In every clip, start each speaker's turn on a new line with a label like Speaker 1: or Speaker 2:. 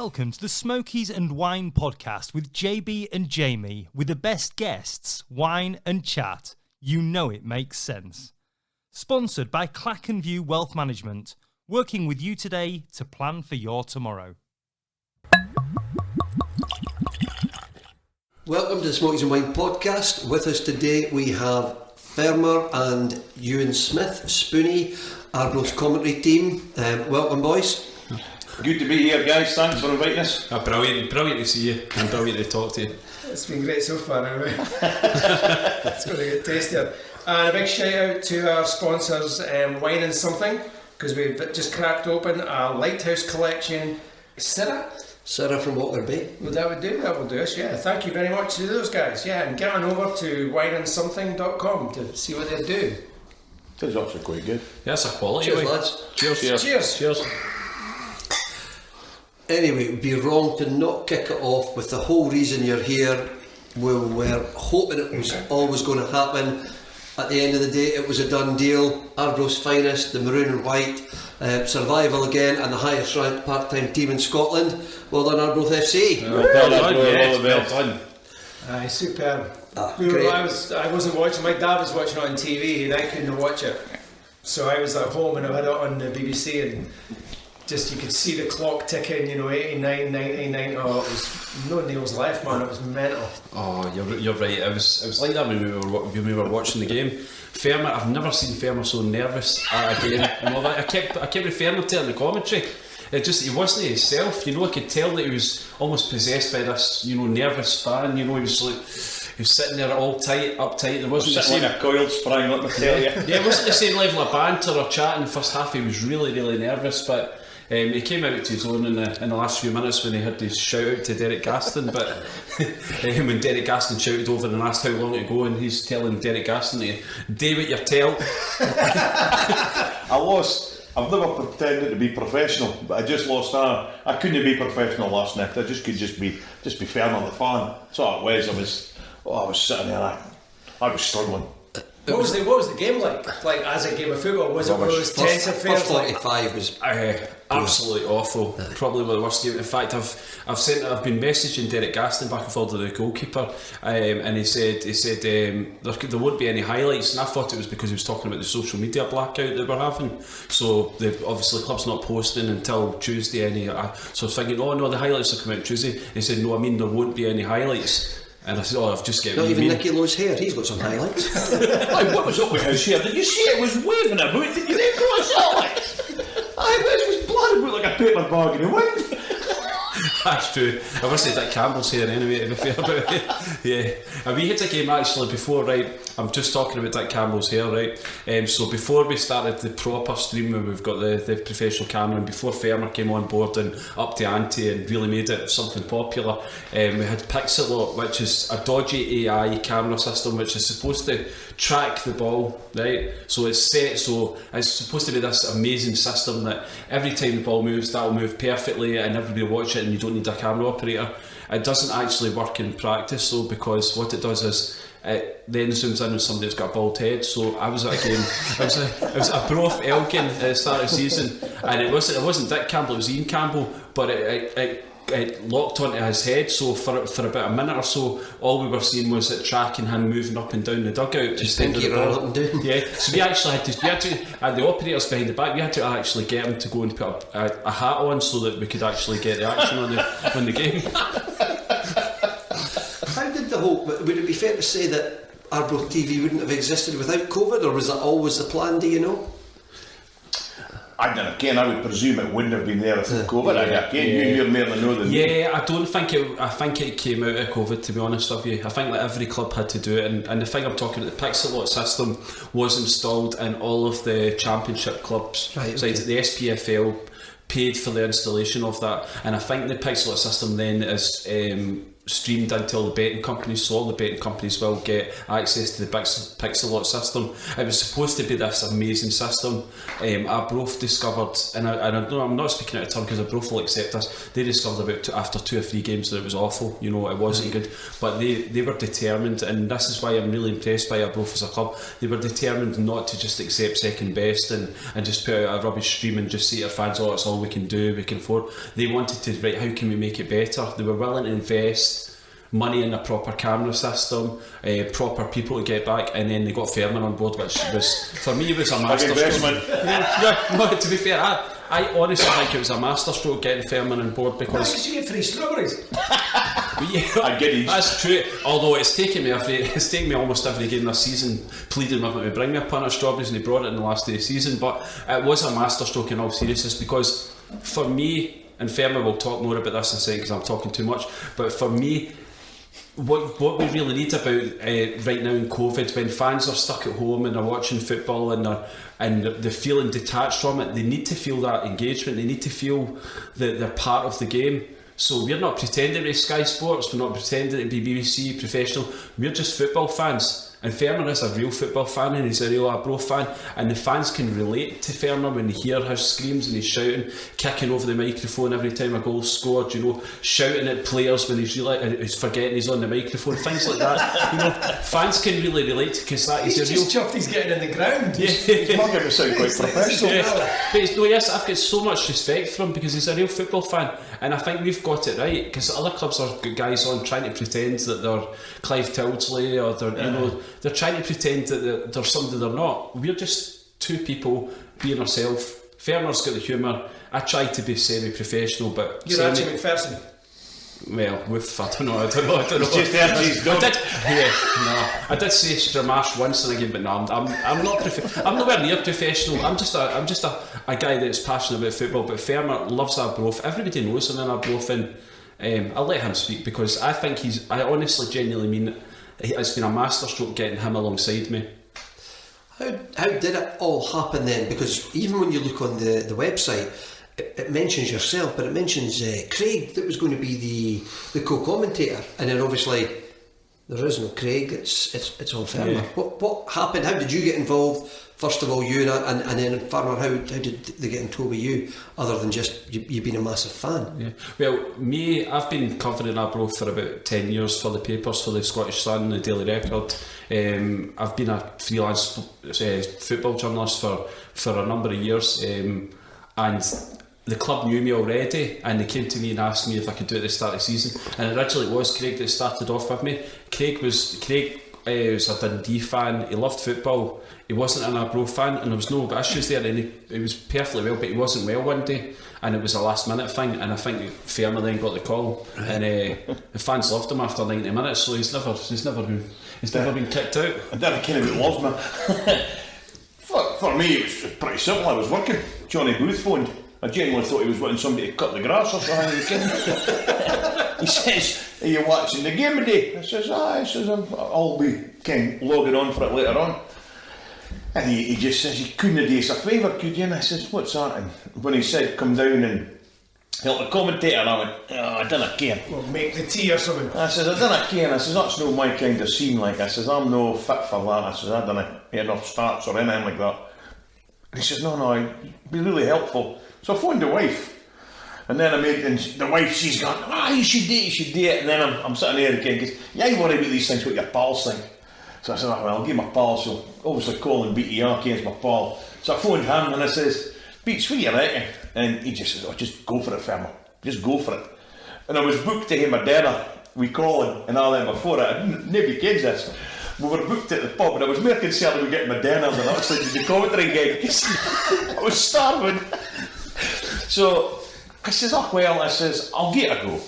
Speaker 1: Welcome to the Smokies and Wine podcast with JB and Jamie, with the best guests, wine and chat. You know it makes sense. Sponsored by Clackenview Wealth Management, working with you today to plan for your tomorrow.
Speaker 2: Welcome to the Smokies and Wine podcast. With us today we have Fermer and Ewan Smith, Spoony, Arbroath's commentary team. Welcome, boys.
Speaker 3: Good to be here, guys. Thanks for inviting us.
Speaker 4: Brilliant to see you and brilliant to talk to you.
Speaker 5: It's been great so far anyway. It's going to get tastier. And a big shout out to our sponsors, Wine and Something, because we've just cracked open a Lighthouse Collection Syrah
Speaker 2: from Walker Bay.
Speaker 5: Well, that will do us, yeah. Thank you very much to those guys, yeah. And get on over to wineandsomething.com to see what they do.
Speaker 3: It's actually quite good.
Speaker 4: Yeah, it's a quality
Speaker 2: Cheers,
Speaker 4: wine.
Speaker 2: lads.
Speaker 5: Cheers.
Speaker 2: Anyway, it would be wrong to not kick it off with the whole reason you're here. We were hoping it was always going to happen. At the end of the day, it was a done deal. Arbroath's finest, the maroon and white, survival again, and the highest ranked part-time team in Scotland. Well done, Arbroath FC.
Speaker 4: Well done.
Speaker 5: Aye, superb.
Speaker 2: Great.
Speaker 5: I wasn't watching, my dad was watching it on TV and I couldn't watch it. So I was at home and I had it on the BBC and just you could see the clock ticking, 89, 99. Oh, it was no nails left, man. It was mental.
Speaker 4: Oh, you're right. It was like that when we were watching the game. Fermer, I've never seen Fermer so nervous at a game. I kept referring to it in the commentary. He wasn't himself. I could tell that he was almost possessed by this, nervous fan. He was sitting there all uptight. There wasn't the same
Speaker 3: like a coiled spring, let me tell you.
Speaker 4: Yeah, it wasn't the same level of banter or chat in the first half. He was really, really nervous, but. He came out to his own in the last few minutes when he had to shout out to Derek Gaston, but when Derek Gaston shouted over and asked how long to go, and he's telling Derek Gaston to do what you tell.
Speaker 3: I lost. I've never pretended to be professional, but I just lost. I couldn't be professional last night. I just could be fair on the fan. So it was. I was sitting there. I was struggling.
Speaker 5: What was the game like? Like as a game of football, was it one of those tense affairs?
Speaker 2: First 45 was
Speaker 4: absolutely awful. Probably one of the worst games. In fact, I've been messaging Derek Gaston back and forth to the goalkeeper, and he said there won't be any highlights, and I thought it was because he was talking about the social media blackout that we're having. So obviously the club's not posting until Tuesday. So I was thinking, oh no, the highlights will come out Tuesday. He said, no, I mean there won't be any highlights. And I said, I've just got...
Speaker 2: Not even Nicky Lowe's hair, he's got some highlights.
Speaker 3: What was up with his hair? Did you see it was waving about? Did you then go and saw it? It was blood about like a paper bag in the wind.
Speaker 4: That's true. I wish they Dick Campbell's hair anyway, to be fair about it. Yeah. And we had a game actually before, right? I'm just talking about Dick Campbell's hair, right? So before we started the proper stream where we've got the professional camera, and before Fermer came on board and up the ante and really made it something popular, we had Pixelot, which is a dodgy AI camera system which is supposed to track the ball, right? So it's set, so it's supposed to be this amazing system that every time the ball moves, that'll move perfectly and everybody will watch it and you don't need a camera operator. It doesn't actually work in practice though, because what it does is it then zooms in when somebody's got a bald head. So I was at a game, it was Arbroath Elgin at the start of the season, and it wasn't Dick Campbell, it was Ian Campbell, but it locked onto his head, so for about a minute or so all we were seeing was it tracking him moving up and down the dugout.
Speaker 2: Just thinking up and down.
Speaker 4: Yeah, so we actually had to and the operators behind the back, we had to actually get him to go and put a hat on so that we could actually get the action on the game.
Speaker 2: How did the whole... Would it be fair to say that Arbroath TV wouldn't have existed without COVID, or was that always the plan, do you know?
Speaker 3: I would presume it wouldn't have been there if COVID. You're more than know than me.
Speaker 4: Yeah, I don't think it. I think it came out of COVID, to be honest with you. I think that every club had to do it, and the thing I'm talking about, the Pixelot system was installed in all of the Championship clubs.
Speaker 2: Right,
Speaker 4: so the SPFL paid for the installation of that, and I think the Pixelot system then is streamed until the betting companies, so all the betting companies will get access to the Pixelot system. It was supposed to be this amazing system. Arbroath discovered, and I don't know, I'm not speaking out of turn because Arbroath will accept this, they discovered about after 2 or 3 games that it was awful, you know, it wasn't good, but they were determined, and this is why I'm really impressed by Arbroath as a club. They were determined not to just accept second best and just put out a rubbish stream and just say to their fans, oh, it's all we can do, we can afford. They wanted to, right, how can we make it better? They were willing to invest money in a proper camera system, proper people to get back, and then they got Fermer on board, which was, for me, was a masterstroke. No, to be fair, I honestly think it was a masterstroke getting Fermer on board because
Speaker 5: you get free strawberries.
Speaker 4: I get it. That's true. Although it's taken me almost every game this season pleading with him to bring me a pint of strawberries, and he brought it in the last day of the season. But it was a masterstroke in all seriousness, because for me, and Fermer will talk more about this in a second because I'm talking too much, but for me, what we really need about right now in COVID, when fans are stuck at home and they're watching football and they're feeling detached from it, they need to feel that engagement, they need to feel that they're part of the game. So we're not pretending to be Sky Sports, we're not pretending to be BBC professional, we're just football fans. And Fermer is a real football fan, and he's a real Arbroath fan, and the fans can relate to Fermer when they hear his screams and he's shouting, kicking over the microphone every time a goal's scored, you know, shouting at players when he's forgetting he's on the microphone, things like that. You know, fans can really relate, because that is a real...
Speaker 5: He's just chuffed he's getting in the ground.
Speaker 4: Yeah.
Speaker 3: He's not going to sound quite professional.
Speaker 4: But yes, I've got so much respect for him because he's a real football fan, and I think we've got it right, because other clubs are guys on trying to pretend that they're Clive Tildesley, or they're, you know, they're trying to pretend that they're somebody they're not. We're just 2 people being ourselves. Fermer's got the humour. I try to be semi-professional, but...
Speaker 5: You're Archie McPherson.
Speaker 4: Well, I don't know.
Speaker 3: Just Archie's dog.
Speaker 4: I did say Stramash once in a game, but no, I'm not. I'm nowhere near professional. I'm just a guy that's passionate about football. But Fermer loves Arbroath. Everybody knows him in Arbroath, and I'll let him speak, because I think I honestly, genuinely mean it. It's been a masterstroke getting him alongside me.
Speaker 2: How did it all happen then? Because even when you look on the website, it mentions yourself, but it mentions Craig that was going to be the co-commentator, and then obviously there is no Craig. It's all Fermer. Yeah. What happened? How did you get involved? First of all, you and then Fermer. How did they get in tow with you, other than just you being a massive fan?
Speaker 4: Yeah. Well, I've been covering Arbroath for about 10 years for the papers, for the Scottish Sun, the Daily Record. I've been a freelance football journalist for a number of years, and the club knew me already, and they came to me and asked me if I could do it at the start of the season. And originally it was Craig that started off with me. Craig was a Dundee fan. He loved football. He wasn't an Arbroath fan, and there was no issues there, and he was perfectly well, but he wasn't well one day, and it was a last minute thing, and I think Fermer then got the call, and the fans loved him after 90 minutes, so he's never been kicked out.
Speaker 3: I didn't care about loves me. For me it was pretty simple. I was working. Johnny Booth phoned. I genuinely thought he was wanting somebody to cut the grass or something. He says, "Are you watching the game today?" I says, "Aye." He says, "I'll be logging on for it later on." And he just says, "You couldn't do us a favour, could you?" And I says, "What's that?" And when he said, "Come down and help the commentator," I went, "Oh, I don't care."
Speaker 5: Well, make the tea or something.
Speaker 3: I says, "I don't care." And I says, "That's no my kind of scene." Like, I says, "I'm no fit for that." I says, "I don't hear enough starts or anything like that." And he says, "No, it'd be really helpful." So I phoned the wife, and then and the wife, she's gone, you should do it. And then I'm sitting there again, because you ain't worry about these things, what your pals think. So I said, well, I'll give my pal, so obviously calling BTR against my pal. So I phoned him and I says, "Beats, what do you reckon?" And he just says, just go for it, Fermer, just go for it. And I was booked to him a dinner, we calling, and all that before it, nobody kids this. We were booked at the pub, and I was more concerned about getting my dinner than actually the commentary gig, because I was starving. So I says, I says, I'll get a go.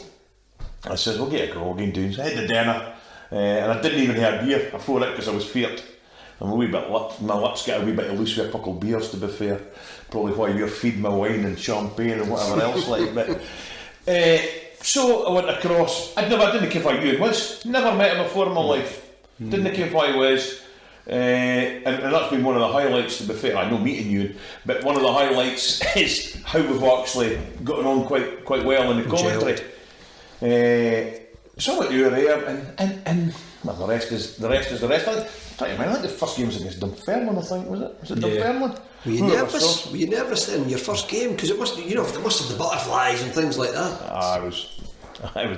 Speaker 3: I says, we'll get a go, we'll get doing. So I had the dinner, and I didn't even have beer before it, because I was feared. I'm a wee bit my lips get a wee bit loose with a couple of beers, to be fair. Probably why you're feeding my wine and champagne and whatever else like. But so I went across. I didn't care who you was. Never met him before in my life. Didn't care who he was. And that's been one of the highlights, to be fair. I know meeting you, but one of the highlights is how we've actually gotten on quite well in the commentary. so what you were there, and well, the rest is the rest. I think the first game was against Dunfermline, I think, was it? Was it Dunfermline?
Speaker 2: Were you nervous? Were you nervous then, your first game? Because it must, you know, there must have the butterflies and things like that.
Speaker 3: I was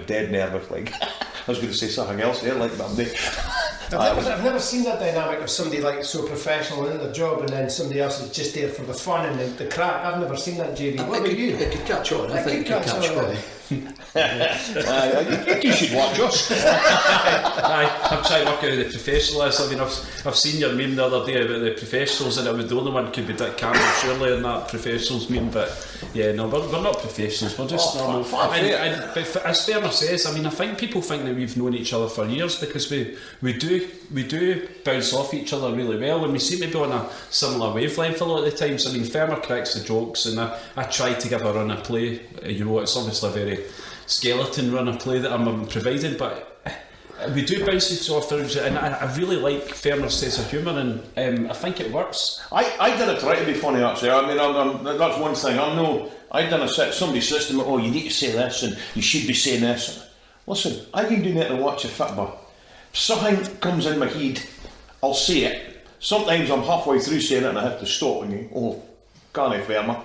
Speaker 3: dead nervous. Like I was going to say something else there, like that day.
Speaker 5: I've never seen that dynamic of somebody like so professional in their job and then somebody else is just there for the fun and the crack. I've never seen that, JB. What about you?
Speaker 2: It could catch on. I think it could catch on.
Speaker 3: You should watch us.
Speaker 4: I'm trying to work out the professionals. I mean, I've seen your meme the other day about the professionals, and it was the only one could be Dick Campbell surely in that professionals meme. But yeah, no, we're not professionals. We're just normal. But as Fermer says, I mean, I think people think that we've known each other for years because we do bounce off each other really well, and we seem to be on a similar wavelength a lot of the times. I mean, Fermer cracks the jokes, and I try to give a run of play. You know, it's obviously a very skeleton run of play that I'm providing, but we do bounce each other, and I really like Fermer's sense of humour, and I think it works.
Speaker 3: I didn't try to be funny actually. I mean, that's one thing. I done somebody says to me, oh, you need to say this and you should be saying this. Listen, I've been doing it to watch a football. If something comes in my head, I'll say it. Sometimes I'm halfway through saying it and I have to stop and go, oh, can't I, Fermer?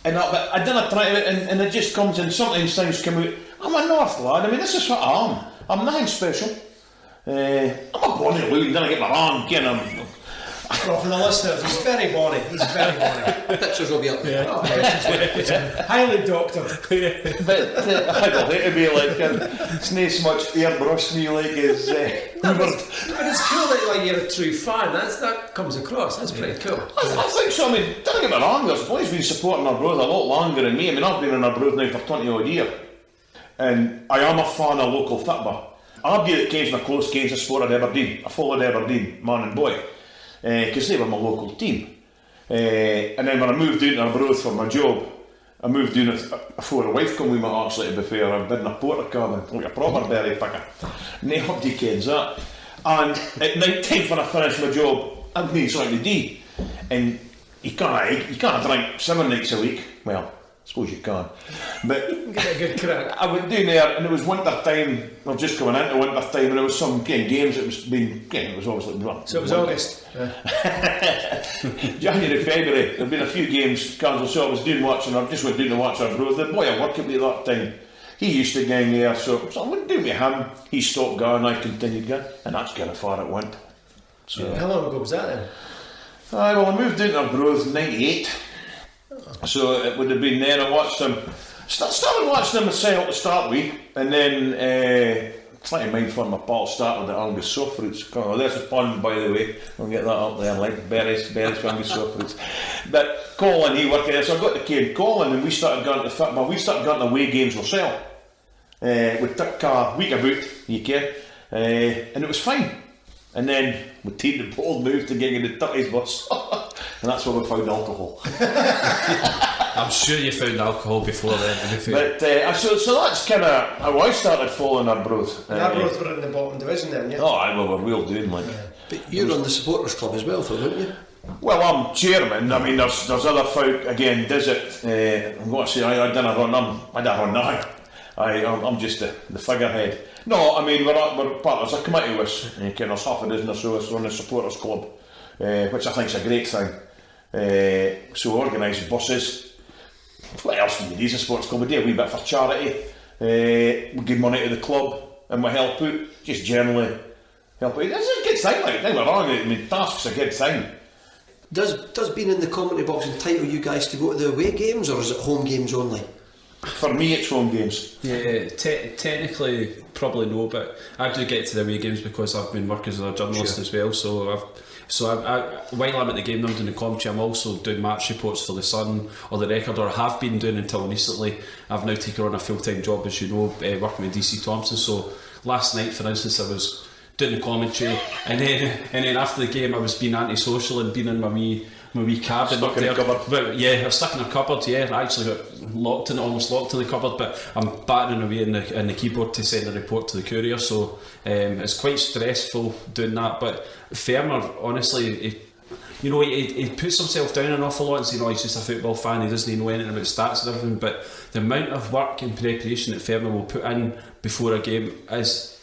Speaker 3: And I didn't try to, and it just comes in. Sometimes things come out. I'm a North lad. I mean, this is what I am. I'm nothing special. I'm a bonny loon. Then I get my arm, you know.
Speaker 5: Well, for the listeners, he's very bonny. He's very bonny.
Speaker 2: Pictures will be up there.
Speaker 5: Highly doctored.
Speaker 3: But I don't hate to be like it's not so much airbrush me like as
Speaker 5: But it's cool that like you're a true fan. That comes across. That's pretty cool.
Speaker 3: I think so. I mean, don't get me wrong. There's boys been supporting Arbroath a lot longer than me. I mean, I've been in Arbroath now for 20 odd years, and I am a fan of local football. I'll be at occasional close games. I supported Aberdeen. I followed Aberdeen, man and boy, because they were my local team. And then when I moved down to Arbroath for my job, I moved down before a wife come with me actually, to be fair. I've been in a porter cabin, like a proper berry picker. Nobody kens that. And at night time when I finished my job, I'd made something to do. And you can't drink 7 nights a week. Well, I suppose you can. But
Speaker 5: get a good crack.
Speaker 3: I went down there and it was winter time. I was just coming into winter time and there was some games that was being, it was obviously
Speaker 5: so it was August.
Speaker 3: January, February, there'd been a few games cancelled, so I was doing watching. I just went down to watch Arbroath. The boy I worked with at that time, he used to gang there, so I went down with him. He stopped going, I continued going, and that's kind of far it went. So
Speaker 5: how long ago was that then?
Speaker 3: Well, I moved down to Arbroath in '98, so it would have been then. I watched them. Started watching them myself to start with, and then trying to mind for my pal started at Angus soft fruits. Oh, there's a pun, by the way. I'll get that up there, like berries for Angus soft fruits. But Colin, he worked there, so I got the kid Colin, and we started going to football. We started going to away games ourselves. We took a week about, you care, and it was fine. And then we taken the bold move to getting in the 30s bus, and that's where we found alcohol.
Speaker 4: I'm sure you found alcohol before then.
Speaker 3: But so that's kind of how I started following Arbroath.
Speaker 5: Arbroath were in the bottom division then, yeah?
Speaker 3: Oh, we were real doing like.
Speaker 2: But you're on the supporters club as well, though, aren't you?
Speaker 3: Well, I'm chairman. I mean, there's other folk again. Does it? I'm going to say I didn't run. I don't run now. I'm just the figurehead. No, I mean we're part of a committee with there's half a dozen or so us run the supporters club, which I think is a great thing. So we organise buses. What else can you do as a sports club? We do a wee bit for charity. We give money to the club and we help out. Just generally help out. It's a good thing. Like, don't get me wrong. I mean, task's a good thing.
Speaker 2: Does being in the commentary box entitle you guys to go to the away games, or is it home games only?
Speaker 3: For me, it's home games.
Speaker 4: Yeah, technically, probably no, but I do get to the away games because I've been working as a journalist as well. So while I'm at the game, I'm doing the commentary. I'm also doing match reports for the Sun or the Record, or have been doing until recently. I've now taken on a full-time job, as you know, working with DC Thompson. So last night, for instance, I was doing the commentary, and then after the game, I was being antisocial and being in my wee cabin
Speaker 3: stuck
Speaker 4: up
Speaker 3: in
Speaker 4: there.
Speaker 3: A cupboard.
Speaker 4: But yeah, I was stuck in a cupboard. Yeah, I actually got almost locked in the cupboard. But I'm battering away in the keyboard to send a report to the Courier. So it's quite stressful doing that. But Fermer, honestly, you know, he puts himself down an awful lot and says, he's just a football fan, he doesn't know anything about stats and everything, but the amount of work and preparation that Fermer will put in before a game is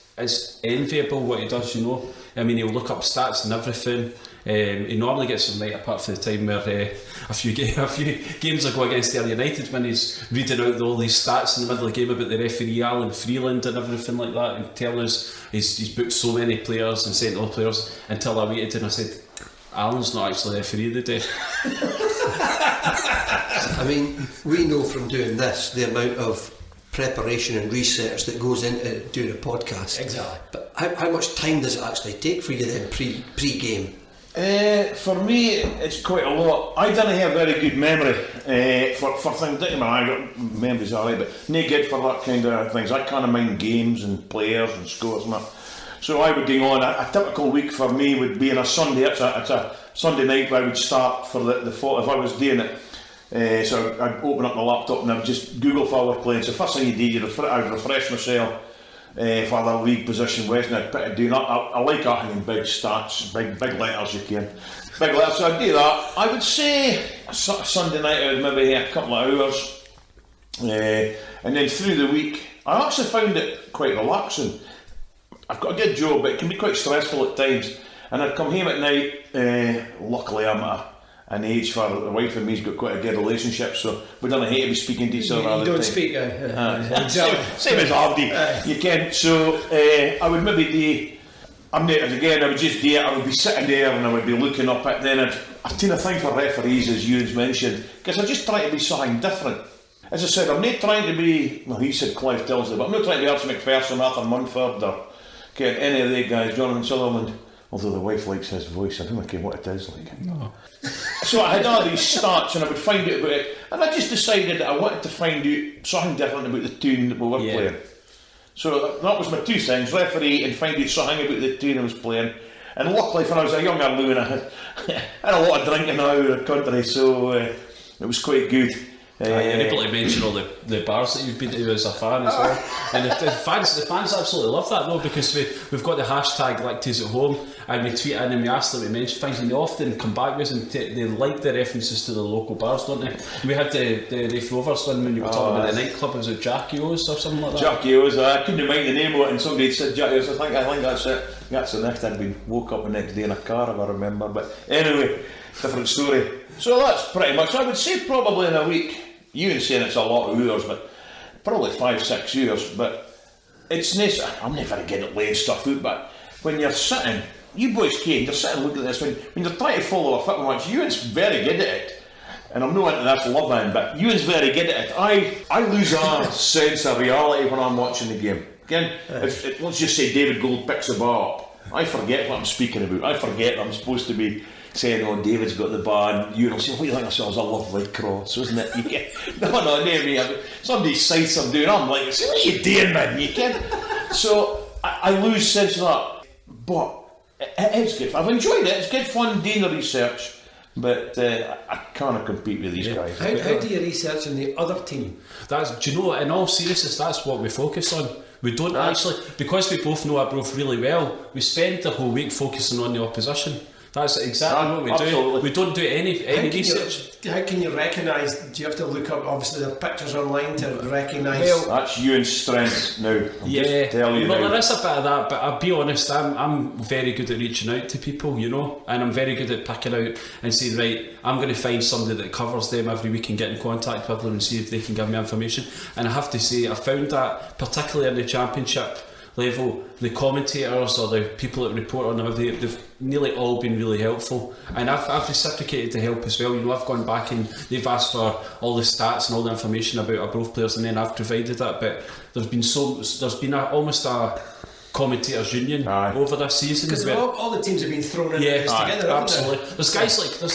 Speaker 4: enviable, what he does, you know. I mean, he'll look up stats and everything. He normally gets them right, apart from the time where a few games ago against Ayr United, when he's reading out all these stats in the middle of the game about the referee Alan Freeland and everything like that, and telling us he's booked so many players and sent all players, until I waited and I said, Alan's not actually the referee of the day.
Speaker 2: I mean, we know from doing this the amount of preparation and research that goes into doing a podcast.
Speaker 5: Exactly.
Speaker 2: But how much time does it actually take for you then pre-game?
Speaker 3: For me, it's quite a lot. I don't have very good memory for things. I got memories alright, but no good for that kind of things. I kind of mind games and players and scores and that. So I would go on. A typical week for me would be on a Sunday. It's a Sunday night where I would start for the thought if I was doing it. So I'd open up my laptop and I'd just Google for our playing. So first thing you do, I'd refresh myself for the league position West, and I'd put it doing that. I like that in big stats, big letters you can. Big letters, so I'd do that. I would say Sunday night I would maybe have a couple of hours. And then through the week, I actually found it quite relaxing. I've got a good job, but it can be quite stressful at times. And I'd come home at night. Luckily, I'm at an age for the wife and me's got quite a good relationship, so we don't hate to be speaking to each other all the time.
Speaker 5: You don't speak,
Speaker 3: same as Hardy. You can. So I would maybe do. I'm not again. I would just do it. I would be sitting there and I would be looking up at. Then I've taken a thing for referees, as you mentioned, because I just try to be something different. As I said, I'm not trying to be. Well, he said Clive Tilsley, but I'm not trying to be Archie McPherson, Arthur Munford, or any of the guys, Jonathan Sutherland. Although the wife likes his voice, I don't know what it is like.
Speaker 4: No.
Speaker 3: So I had all these stats and I would find out about it, and I just decided that I wanted to find out something different about the tune that we were playing. So that was my two things, referee and find out something about the tune I was playing. And luckily when I was a younger loon, I had a lot of drinking out of the country, so it was quite good.
Speaker 4: You're able to mention all the bars that you've been to as a fan as well, and the fans absolutely love that though, because we've got the hashtag Lacties at Home, and we tweet in and we ask them to mention things, and they often come back with us and they like the references to the local bars, don't they? We had the Rafe Rovers one when you were talking about the nightclub. Was it Jackie O's or something like that?
Speaker 3: Jackie O's. I couldn't mind the name of it, and somebody said Jackie O's. I think that's it. That's the next I'd been woke up the next day in a car, if I remember. But anyway, different story. So that's pretty much. I would say probably in a week. You ain't saying it's a lot of hours, but probably 5-6 hours. But it's nice. I'm never good at laying stuff out, but when you're sitting, you boys came, you're sitting looking at this, when you're trying to follow a football match, Ewan's very good at it. And I'm not into this love-in, but Ewan's very good at it. I lose a sense of reality when I'm watching the game. Again, let's just say David Gold picks the ball up. I forget what I'm speaking about. I forget that I'm supposed to be saying, oh, David's got the ball, and you know, say, what do you think? I said, it was a lovely cross, wasn't it? You get, no, me. Somebody cites I'm doing, I'm like, say, what are you doing, man? You can. So I lose sense of that, but it's good. I've enjoyed it. It's good fun doing the research, but I can't compete with these guys.
Speaker 5: How do you research on the other team? Do
Speaker 4: you know, in all seriousness, that's what we focus on. We don't actually, because we both know Arbroath really well, we spend the whole week focusing on the opposition. That's exactly what we do. We don't do any research.
Speaker 5: How can you recognise? Do you have to look up? Obviously, there are pictures online to recognise.
Speaker 3: Well, that's Ewan's strength now. Just tell you
Speaker 4: there is a bit of that, but I'll be honest. I'm very good at reaching out to people, you know, and I'm very good at picking out and saying, right, I'm going to find somebody that covers them every week and get in contact with them and see if they can give me information. And I have to say, I found that particularly in the Championship level, the commentators or the people that report on them, they've nearly all been really helpful, and I've reciprocated the help as well. You know, I've gone back and they've asked for all the stats and all the information about Arbroath players, and then I've provided that. But there's been almost a commentators union over this season,
Speaker 5: because all the teams have been thrown in this together.
Speaker 4: Absolutely. There's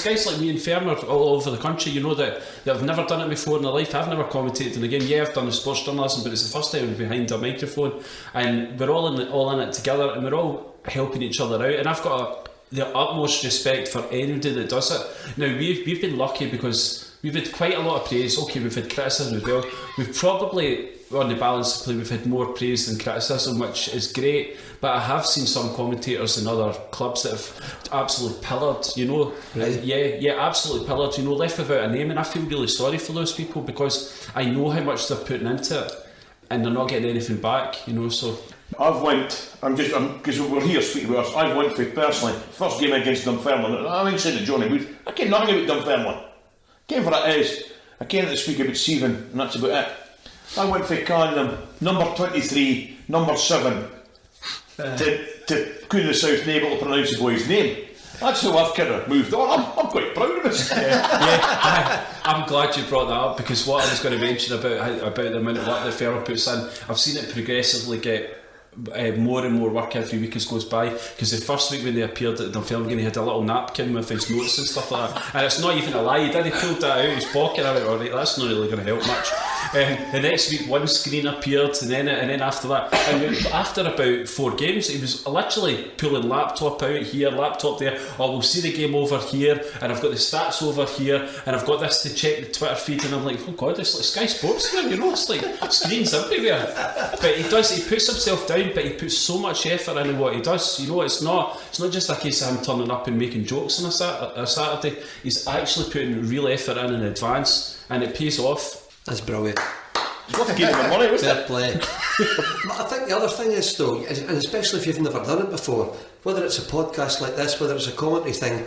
Speaker 4: guys like me and Fermer all over the country, you know, that have never done it before in their life. I've never commentated in a game. I've done the sports journalism, but it's the first time I'm behind a microphone, and we're all in it together, and we're all helping each other out. And I've got the utmost respect for anybody that does it. Now we've been lucky because we've had quite a lot of praise. Okay, we've had criticism as well. We've probably, on the balance of play, we've had more praise than criticism, which is great. But I have seen some commentators in other clubs that have absolutely pillared, you know.
Speaker 2: Really?
Speaker 4: Yeah, absolutely pillared, you know, left without a name. And I feel really sorry for those people because I know how much they're putting into it and they're not getting anything back, you know. So because we're here speaking about us, I've went for personally, first game against Dunfermline, I didn't say to Johnny Wood, I came nothing about Dunfermline. Came for it is. I came to speak about Stephen, and that's about it. I went for calling them number 23, number 7, to Queen of the South, and able to pronounce the boy's name. That's how I've kind of moved on. I'm quite proud of it. I'm glad you brought that up because what I was going to mention about the amount of work that Fermer puts in, I've seen it progressively get more and more work every week as goes by, because the first week when they appeared at Dunfermline he had a little napkin with his notes and stuff like that, and it's not even a lie, he pulled that out of his pocket. I went, alright, that's not really going to help much. The next week one screen appeared, and then after that, and after about 4 games he was literally pulling laptop out here, laptop there, oh we'll see the game over here, and I've got the stats over here, and I've got this to check the Twitter feed, and I'm like, oh god, it's like Sky Sports here, you know, it's like screens everywhere. But he puts himself down, but he puts so much effort into what he does, you know. It's not just a case of him turning up and making jokes on a Saturday. He's actually putting real effort in advance, and it pays off.
Speaker 2: That's brilliant.
Speaker 3: It's worth giving him money, wasn't
Speaker 2: Fair
Speaker 3: it?
Speaker 2: play. But I think the other thing is though, and especially if you've never done it before, whether it's a podcast like this, whether it's a commentary thing,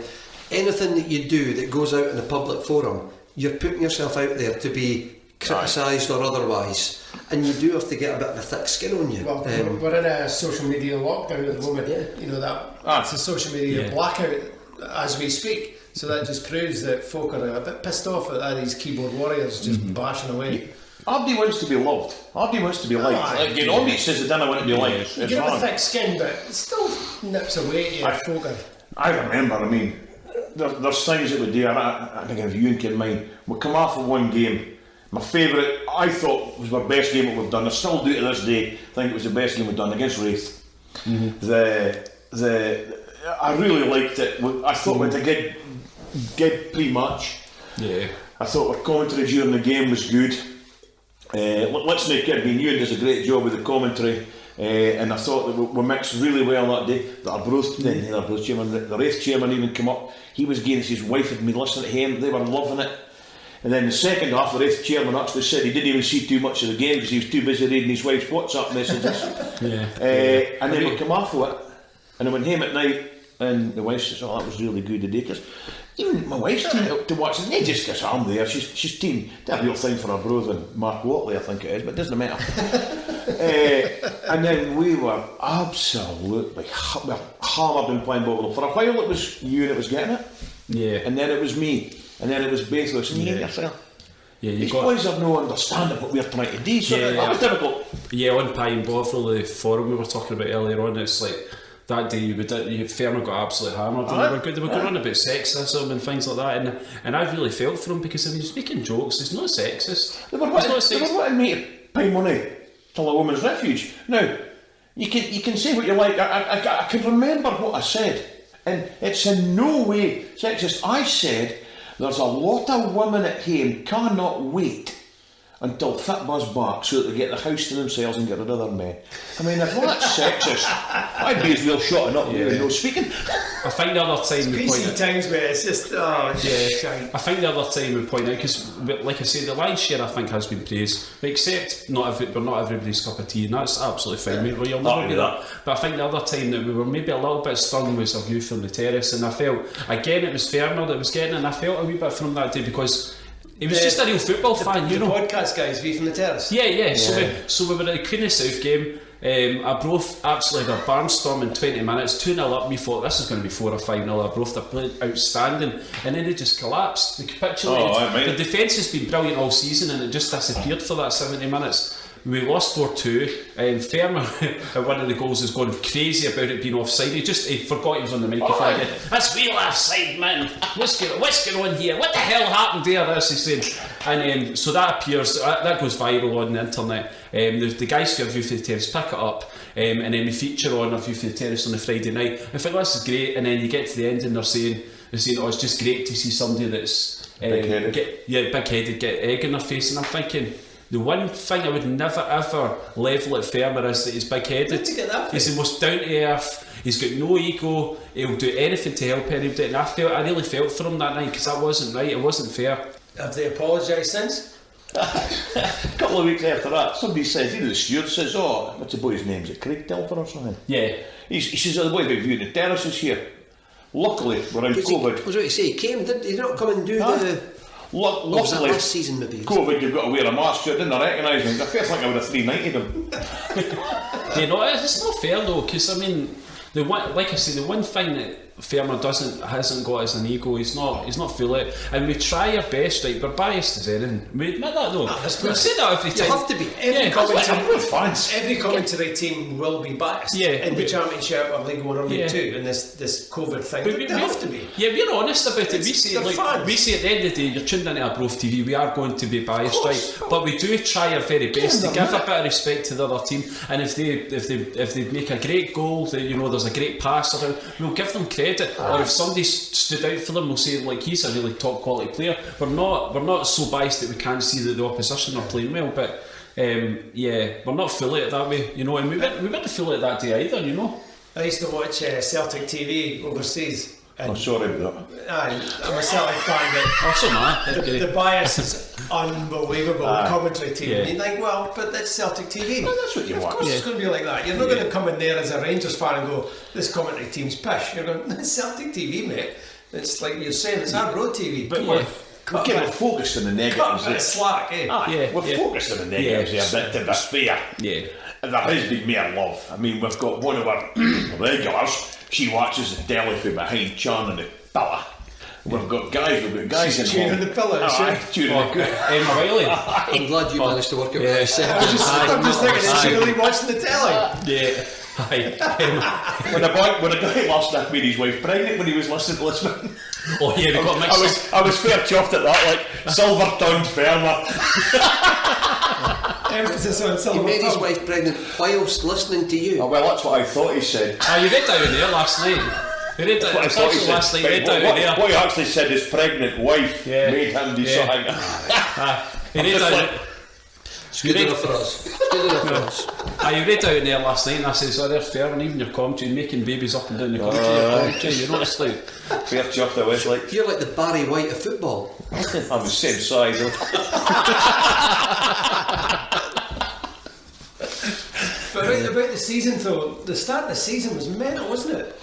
Speaker 2: anything that you do that goes out in a public forum, you're putting yourself out there to be criticised or otherwise, and you do have to get a bit of a thick skin on you.
Speaker 5: Well, we're in a social media lockdown at the moment.
Speaker 2: Yeah.
Speaker 5: You know that it's a social media blackout as we speak. So that just proves that folk are a bit pissed off at these keyboard warriors just bashing away.
Speaker 3: Everybody wants to be loved. Everybody wants to be liked. Like, you know, nobody says they don't want to be liked.
Speaker 5: You
Speaker 3: It's
Speaker 5: get a
Speaker 3: wrong.
Speaker 5: thick skin, but it still nips away at you. Folk are.
Speaker 3: I remember, I mean, there's things that we do, and I think if you can mind, we come off of one game. My favourite, I thought, was our best game that we've done. I still do to this day. I think it was the best game we've done against Wraith. I really liked it. I thought we had a good pre-match.
Speaker 4: Yeah.
Speaker 3: I thought our commentary during the game was good. Let's not kid, Ewan does a great job with the commentary, and I thought that we mixed really well that day. The Arbroath chairman, the Wraith chairman even came up. He was against his wife had been listening to him. They were loving it. And then the second half, the Wraith chairman actually said he didn't even see too much of the game because he was too busy reading his wife's WhatsApp messages. And then we come off of it, and I went home at night, and the wife says, "Oh, that was really good today." Because even my wife's tuned out to watch, and they just because I'm there, she's team. That real thing for Arbroath and Mark Watley, I think it is, but it doesn't matter. And then we were absolutely hammered and playing ball. For a while, it was you that was getting it, and then it was me. And then it was both of us, and you get yourself. These boys are no understanding what we're trying to do, so that was difficult. Yeah,
Speaker 4: on Pie and Bovril, the forum we were talking about earlier on, it's like that day Fermer got absolutely hammered. They were going on about sexism and things like that, and I really felt for him because he was making jokes. It's not sexist.
Speaker 3: They were wanting me to pay money till a woman's refuge. Now, you can say what you like. I can remember what I said, and it's in no way sexist. I said, there's a lot of women at home cannot wait until Fitbuzz back so that they get the house to themselves and get rid of their men. I mean, if that's sexist, I'd be as well shutting up and no speaking.
Speaker 4: I think the other time we
Speaker 5: PC times where it's just shite.
Speaker 4: I think the other time we point out, because like I say, the lion's share I think has been praised, except we're not everybody's cup of tea, and that's absolutely fine. You'll never be that. But I think the other time that we were maybe a little bit stung was our view from the terrace, and I felt again it was Fermer that was getting, and I felt a wee bit from that day because he was just a real football fan, you know.
Speaker 5: Podcast guys, View from the Terrace.
Speaker 4: Yeah. So we were at the Queen of South game. Arbroath absolutely had a barnstorm in 20 minutes, 2-0 up. We thought this is going to be 4 or 5-0. Arbroath, they're playing outstanding, and then they just collapsed. They capitulated. The defence has been brilliant all season, and it just disappeared for that 70 minutes. We lost 4-2. Fermer at one of the goals has gone crazy about it being offside. He forgot he was on the microphone again. That's real offside, man. What's going on here? What the hell happened there? That's he saying. And so that appears, that goes viral on the internet. The guys for View for the Terrace pick it up, and then we feature on a View for the Terrace on the Friday night. I think this is great, and then you get to the end and they're saying, oh, it's just great to see somebody that's
Speaker 3: Big-headed.
Speaker 4: Big-headed, get egg in their face, and I'm thinking, the one thing I would never ever level at Fermer is that he's big-headed.
Speaker 5: Where'd you get that from?
Speaker 4: He's the most down-to-earth, he's got no ego, he'll do anything to help anybody, and I really felt for him that night, because that wasn't right, it wasn't fair.
Speaker 5: Have they apologised since?
Speaker 3: A couple of weeks after that, somebody says, the steward says, oh, what's the boy's name? Is it Craig Telfer or something?
Speaker 4: Yeah.
Speaker 3: He says, oh, the boy about viewing the terraces here. Luckily, we're in COVID.
Speaker 2: I was about to say, he came, did he not come and do the... was that
Speaker 3: Luckily,
Speaker 2: last season maybe?
Speaker 3: COVID, you've got to wear a mask, so I didn't recognise him. I feel like I would have 390'd him.
Speaker 4: It's not fair though, because I mean, like I say, the one thing that Fermer hasn't got as an ego. He's not full of it, and we try our best. Right, we're biased as anything. We admit that though. We say that every time.
Speaker 2: You have to be.
Speaker 5: Every commentary team will be biased. In the Championship or League 1 or League 2, and this COVID thing. They have to be.
Speaker 4: Yeah, we're honest about it. We say at the end of the day, you're tuned into Arbroath TV. We are going to be biased, right? But we do try our very best to give a bit of respect to the other team. And if they make a great goal, there's a great pass, we'll give them credit. Or if somebody stood out for them, we'll say like he's a really top quality player. We're not so biased that we can't see that the opposition are playing well, but we're not fully at it that way, and we weren't fully at that day either,
Speaker 5: I used to watch Celtic TV overseas.
Speaker 3: I'm sorry about that.
Speaker 5: I'm a Celtic fan, but the bias is unbelievable. The commentary team. Yeah. You think, well, but that's Celtic TV.
Speaker 3: Well, that's what you want.
Speaker 5: Of course it's going to be like that. You're not going to come in there as a Rangers fan and go, this commentary team's pish. You're going, that's Celtic TV, mate. It's like you're saying, it's Arbroath TV.
Speaker 3: But we're focused on the negatives there.
Speaker 5: Slack,
Speaker 3: We're focused on the negatives there, to be fair.
Speaker 4: Yeah.
Speaker 3: And there has been more love. I mean, we've got one of our regulars. She watches the telly from behind churning the pillar. We've got guys
Speaker 5: She's tuning the pillar,
Speaker 4: Emma Wiley.
Speaker 2: I'm glad you managed to work it with yourself.
Speaker 5: I'm just thinking, is she really watching the telly?
Speaker 4: Yeah.
Speaker 3: When a guy last night made his wife pregnant when he was listening.
Speaker 4: Oh yeah, we got mixed.
Speaker 3: I was fair chuffed at that, like silver-tongued Fermer.
Speaker 5: Emphasis on silver.
Speaker 2: He made his wife pregnant whilst listening to you.
Speaker 3: Oh, well, that's what I thought he said.
Speaker 4: You read down there last night. We read down last night.
Speaker 3: What he actually said, his pregnant wife made him do something.
Speaker 4: He read down.
Speaker 2: It's good enough for us.
Speaker 4: You read out in there last night and I said, so there's Fermer, even your commentary, making babies up and down the country, you're not asleep.
Speaker 3: Fair chuffed I was like.
Speaker 2: You're like the Barry White of football.
Speaker 3: I'm the same size.
Speaker 5: But right about the season though, the start of the season was mental, wasn't it?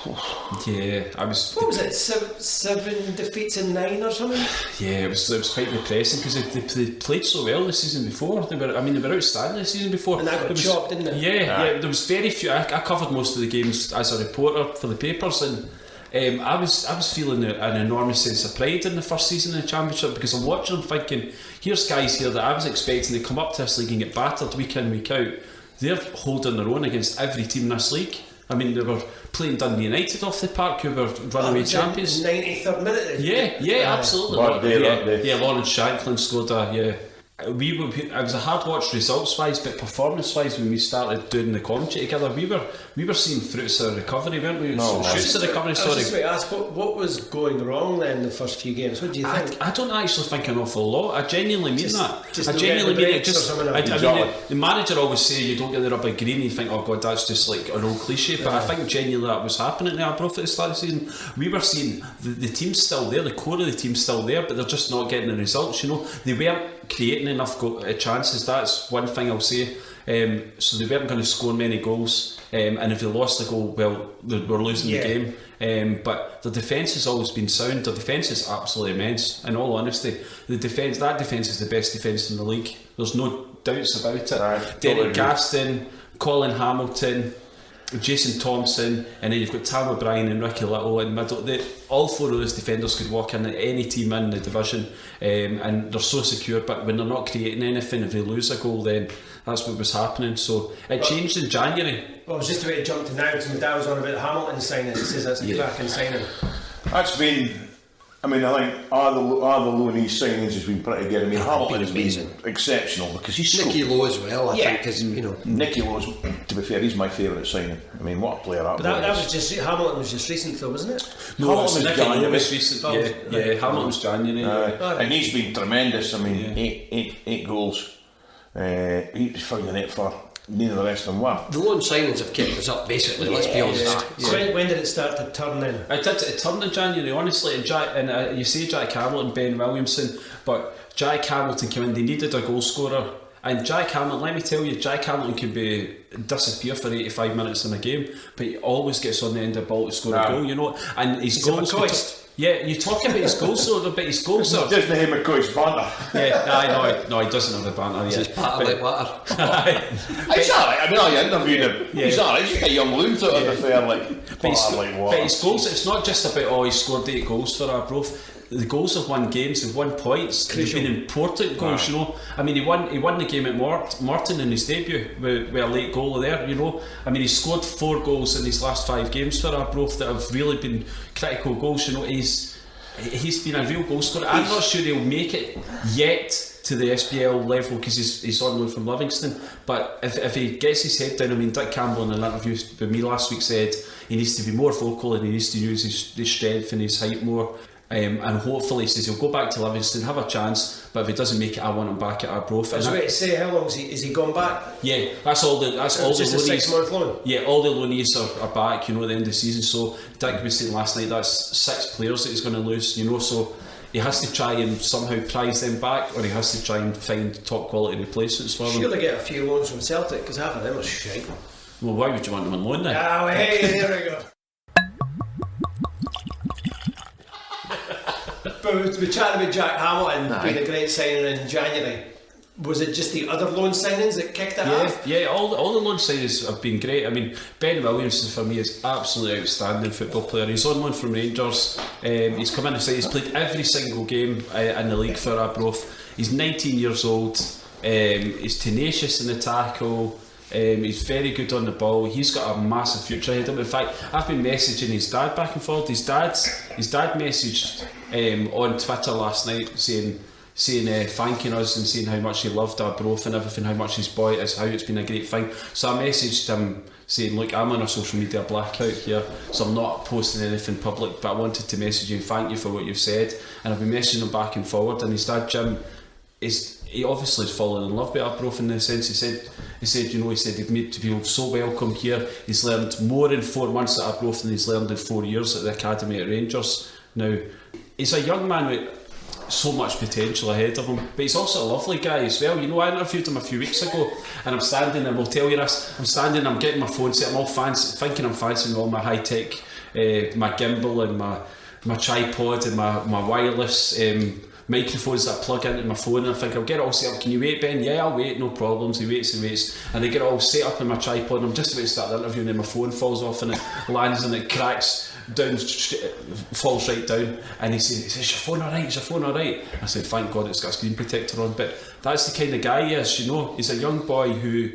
Speaker 4: Yeah,
Speaker 5: What was it, 7 defeats in 9 or something?
Speaker 4: Yeah, it was quite depressing because they played so well the season before. They were outstanding the season before.
Speaker 5: And that got chopped, didn't it?
Speaker 4: Yeah, there was very few. I covered most of the games as a reporter for the papers, and I was feeling an enormous sense of pride in the first season in the Championship because I'm watching them thinking, here's guys here that I was expecting to come up to this league and get battered week in, week out. They're holding their own against every team in this league. I mean, they were playing Dundee United off the park, who were runaway champions.
Speaker 5: 93rd minute.
Speaker 4: Yeah, absolutely. Lawrence Shanklin scored it was a hard watch results wise, but performance wise, when we started doing the commentary together, we were seeing fruits of recovery, weren't we? Shoots of recovery.
Speaker 5: I was just going to ask, what was going wrong then in the first few games? What do you think?
Speaker 4: I don't actually think an awful lot. I genuinely mean that.
Speaker 5: I genuinely mean it.
Speaker 4: The manager always say you don't get the rubber green and you think, oh god, that's just like an old cliche, but I think genuinely that was happening in Arbroath at the start of the season. We were seeing the team's still there, the core of the team's still there, but they're just not getting the results. They weren't creating enough chances. That's one thing I'll say. So they weren't going to score many goals, and if they lost the goal, well, they were losing the game. But the defence has always been sound. The defence is absolutely immense. In all honesty, that defence is the best defence in the league. There's no doubts about it. Derek Gaston, Colin Hamilton, Jason Thompson, and then you've got Tam O'Brien and Ricky Little in the middle. All 4 of those defenders could walk in at any team in the division, and they're so secure, but when they're not creating anything, if they lose a goal, then that's what was happening. So it changed in January.
Speaker 5: Well, I was just about to jump to now because my dad was on about the Hamilton signing. He says that's a cracking signing.
Speaker 3: That's been I mean, I think our the loanee signings has been pretty good. I mean, Hamilton has
Speaker 2: amazing.
Speaker 3: been exceptional because he's
Speaker 2: Nicky Lowe as well, I think, is, you know.
Speaker 3: Nicky Lowe's, to be fair, he's my favourite signing. I mean, what a player that
Speaker 5: But that
Speaker 3: was.
Speaker 5: was just Hamilton was just recent though, wasn't it?
Speaker 4: No,
Speaker 3: Hamilton was
Speaker 4: Nicky
Speaker 3: January.
Speaker 4: Lowe was recent. Yeah, Hamilton's January.
Speaker 3: And he's been tremendous. I mean, eight goals. He's found the net for neither the rest of them were.
Speaker 2: The loan signings have kept us up, basically, let's be honest.
Speaker 5: So when did it start to turn then?
Speaker 4: It turned in January, honestly. And you say Jack Hamilton, Ben Williamson, but Jack Hamilton came in. They needed a goal scorer, and Jack Hamilton. Let me tell you, Jack Hamilton could disappear for 85 minutes in a game, but he always gets on the end of the ball to score a goal. You know, and his goals. Yeah, you talk about his goals though, but his goals are.
Speaker 3: Doesn't he McCoy's banter?
Speaker 4: Yeah, no, he doesn't have the banter yet.
Speaker 2: He's part of like water.
Speaker 3: He's alright. I mean, I interviewed him.
Speaker 4: Yeah.
Speaker 3: He's alright. He's got a young loon to be fair, like.
Speaker 4: But his goals, it's not just about he scored 8 goals for Arbroath. The goals have won games, they've won points, they've been important goals, you know. I mean, he won the game at Morton in his debut with a late goal there, you know. I mean, he scored 4 goals in his last 5 games for Arbroath that have really been critical goals, you know. He's been a real goal scorer. I'm not sure he'll make it yet to the SPL level because he's on loan from Livingston, but if he gets his head down, I mean, Dick Campbell in an interview with me last week said he needs to be more vocal and he needs to use his strength and his height more. And hopefully, he says he'll go back to Livingston, have a chance. But if he doesn't make it, I want him back at Arbroath.
Speaker 5: I was about to say, how long is he gone back?
Speaker 4: Yeah, that's all the
Speaker 5: Just a
Speaker 4: loanees.
Speaker 5: 6-month loan.
Speaker 4: Yeah, all the loanees are back. You know, at the end of the season. So Dick was saying last night that's 6 players that he's going to lose. You know, so he has to try and somehow prize them back, or he has to try and find top quality replacements for them.
Speaker 5: Surely get a few loans from Celtic because half of them are shite.
Speaker 4: Well, why would you want them on loan then?
Speaker 5: Ah, well, hey, there we go. But we chatted about Jack Hamilton being a great signing in January. Was it just the other loan signings that kicked it off?
Speaker 4: Yeah, all the loan signings have been great. I mean, Ben Williamson for me is absolutely outstanding football player. He's on loan from Rangers. He's come in and he's played every single game in the league for Arbroath. He's 19 years old. He's tenacious in the tackle. He's very good on the ball. He's got a massive future ahead of him. In fact, I've been messaging his dad back and forth. His dad messaged on Twitter last night saying thanking us and saying how much he loved Arbroath and everything, how much he's bought us, how it's been a great thing. So I messaged him saying, look, I'm on a social media blackout here, so I'm not posting anything public, but I wanted to message you and thank you for what you've said. And I've been messaging him back and forward, and his dad Jim he obviously has fallen in love with Arbroath in the sense he said they've made people so welcome here. He's learned more in 4 months at Arbroath than he's learned in 4 years at the academy at Rangers. Now, he's a young man with so much potential ahead of him, but he's also a lovely guy as well. You know, I interviewed him a few weeks ago, and I'm standing, and we'll tell you this, I'm getting my phone set, I'm all thinking I'm fancying all my high tech, my gimbal and my tripod and my wireless microphones that I plug into my phone, and I think I'll get it all set up. Can you wait, Ben? Yeah, I'll wait, no problems. He waits, and they get it all set up in my tripod, and I'm just about to start the interview, and then my phone falls off and it lands and it cracks down, falls right down, and he says, is your phone alright? Is your phone alright? I said, thank God it's got a screen protector on. But that's the kind of guy he is, you know. He's a young boy who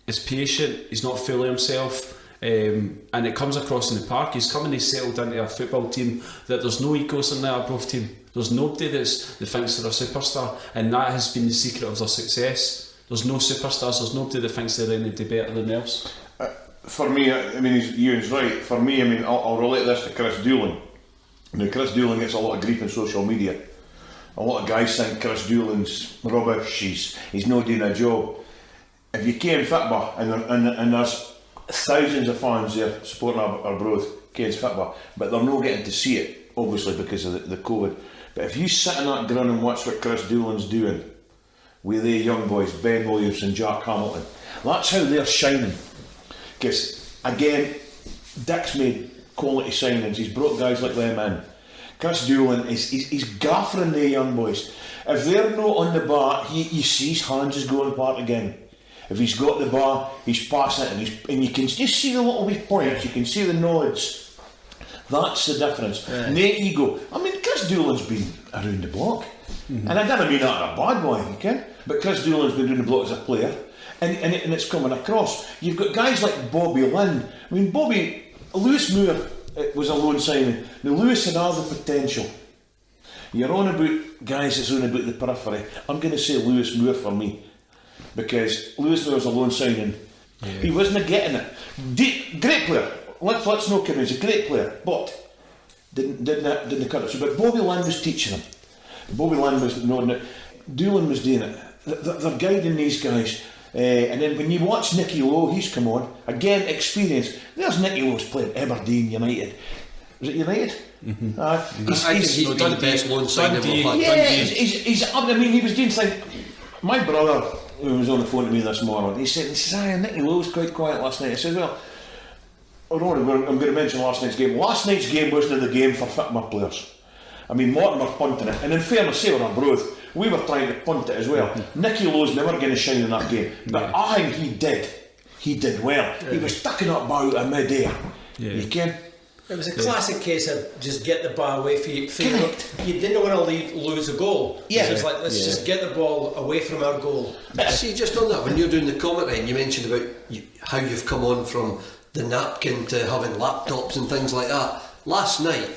Speaker 4: is patient, he's not full of himself. And it comes across in the park. He's come and he's settled into a football team that there's no egos in the Arbroath team. There's nobody that thinks they're a superstar, and that has been the secret of their success. There's no superstars, there's nobody that thinks they're any better than else.
Speaker 3: For me, I mean, Ewan's right. For me, I mean, I'll relate this to Chris Doolan. Now, Chris Doolan gets a lot of grief on social media. A lot of guys think Chris Doolan's rubbish, he's not doing a job. If you came Fitba, and there's thousands of fans there supporting Arbroath, Cairns Fitba, but they're not getting to see it, obviously, because of the COVID. But if you sit in that ground and watch what Chris Doolan's doing with the young boys, Ben Williamson, Jack Hamilton, that's how they're shining. Because, again, Dick's made quality signings, he's brought guys like them in. Chris Doolan, he's gaffering the young boys. If they're not on the bar, you see his hands is going apart again. If he's got the bar, he's passing it, and you can just see the little wee points, you can see the nods. That's the difference. Yeah. No ego. I mean, Chris Doolan's been around the block. Mm-hmm. And I don't mean that in a bad way, okay? But Chris Doolan's been around the block as a player. And it's coming across. You've got guys like Bobby Lynn. I mean, Lewis Moore was a loan signing. Now, Lewis had all the potential. You're on about guys that's on about the periphery. I'm going to say Lewis Moore for me, because Lewis Moore's a loan signing. He wasn't getting it. Great player. Let's not kid him. He's a great player, but didn't cut it. So, but Bobby Land was teaching him. Bobby Land was knowing it. Doolan was doing it. They're guiding these guys. And then when you watch Nicky Lowe, he's come on again, experience. There's Nicky Lowe's playing Aberdeen United. Was it United?
Speaker 2: Mm-hmm. I think he's been the best loan signing we've had.
Speaker 3: Yeah, he's I mean, he was doing things. My brother, who was on the phone to me this morning, he says, Nicky Lowe's quite quiet last night. I said, well, I'm going to mention last night's game. Last night's game wasn't the game for fit my players. I mean, Morton were punting it, and in fairness, say we're Arbroath, we were trying to punt it as well. Nicky Lowe's never going to shine in that game, but I think he did. He did well. He was tucking up about at mid-air. You can.
Speaker 5: It was a classic case of just get the ball away from you. You didn't want to lose a goal.
Speaker 3: Yeah.
Speaker 5: So it's like, let's just get the ball away from our goal.
Speaker 2: See, just on that, when you're doing the commentary and you mentioned about how you've come on from the napkin to having laptops and things like that, last night,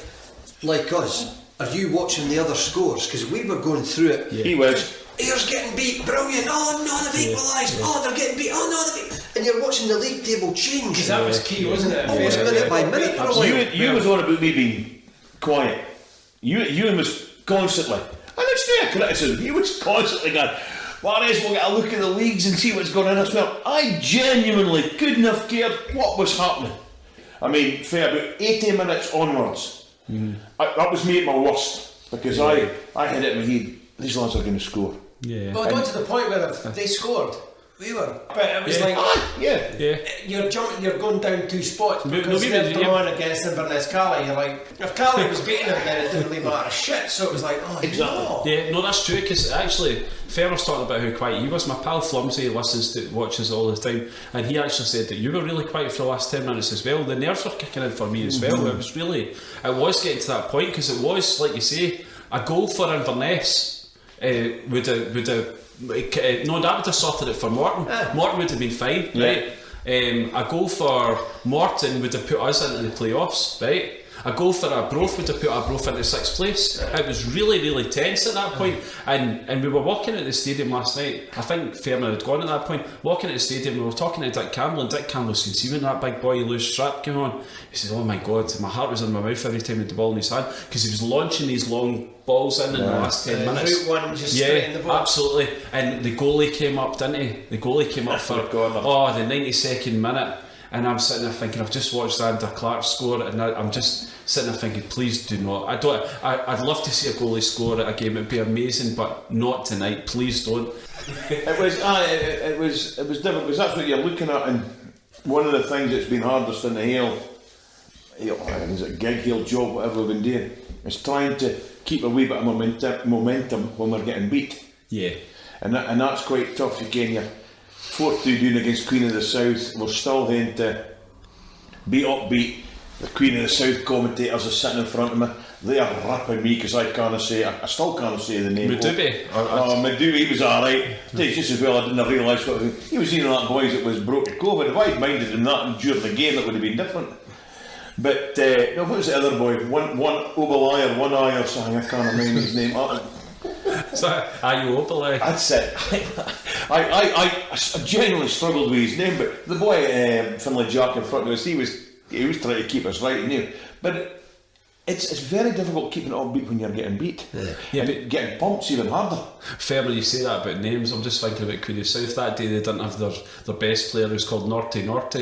Speaker 2: like us, are you watching the other scores? Because we were going through it.
Speaker 3: He was.
Speaker 2: Ayers getting beat, brilliant. Oh no, they've equalised. Oh, they're getting beat. Oh no, and you're watching the league table change.
Speaker 5: Because that was key, wasn't it?
Speaker 2: Almost minute by minute.
Speaker 3: You was on about me being quiet. You was constantly, and it's their criticism. He was constantly going, Whereas we'll get a look at the leagues and see what's going on as well. I genuinely couldn't have cared what was happening. I mean, for about 80 minutes onwards, that was me at my worst, because I had it in my head, these lads are going to score.
Speaker 5: Yeah. Well, I got to the point where if they scored, we were. But it was like, you're jumping, you're going down 2 spots because they're drawn against Inverness Cali. You're like, if Cali was beating them, then it didn't really matter shit. So it was like,
Speaker 4: Yeah, no, that's true, because actually, Fermer's talking about how quiet he was. My pal Flumsy watches all the time, and he actually said that you were really quiet for the last 10 minutes as well. The nerves were kicking in for me as well. It was getting to that point, because it was, like you say, a goal for Inverness would have that would have sorted it for Morton. Morton would have been fine, right? A goal for Morton would have put us into the playoffs, right? A goal for Arbroath would have put Arbroath into 6th place. It was really, really tense at that point. And we were walking at the stadium last night. I think Fermer had gone at that point. Walking at the stadium, we were talking to Dick Campbell, and Dick Campbell said, see when that big boy loose strap came on? He said, oh my God, my heart was in my mouth every time he had the ball in his hand, because he was launching these long balls in the last 10 minutes.
Speaker 5: Route one just straight in the box.
Speaker 4: Absolutely. And the goalie came up, didn't he? The goalie came up for the 92nd minute. And I'm sitting there thinking, I've just watched Ander Clark score, and I'm just sitting there thinking, please do not. I'd love to see a goalie score at a game. It'd be amazing, but not tonight. Please don't.
Speaker 3: It was different, because that's what you're looking at, and one of the things that's been hardest in the is it Gayfield job, whatever we've been doing, is trying to keep a wee bit of momentum when we're getting beat.
Speaker 4: Yeah.
Speaker 3: And that's quite tough. Again, you're 4-2 doing against Queen of the South. We're still having to be upbeat. The Queen of the South commentators are sitting in front of me. They are ripping me because I still can't say the name.
Speaker 4: Madubi.
Speaker 3: Madubi, he was alright. Just as well, I didn't realise what he was one of that boys that was broke to COVID. If I'd minded him that during the game, it would have been different. But what was the other boy? One Obalai or one eye or something. I can't remember his name.
Speaker 4: So, are you Obalai?
Speaker 3: That's it. I genuinely struggled with his name, but the boy Finlay Jack in front of us, he was trying to keep us right in here. But it's very difficult keeping it upbeat when you're getting beat. Yeah, but getting pumped's even harder.
Speaker 4: Fair when you say that about names. I'm just thinking about Queen of South. That day they didn't have their best player, who's called Norty. That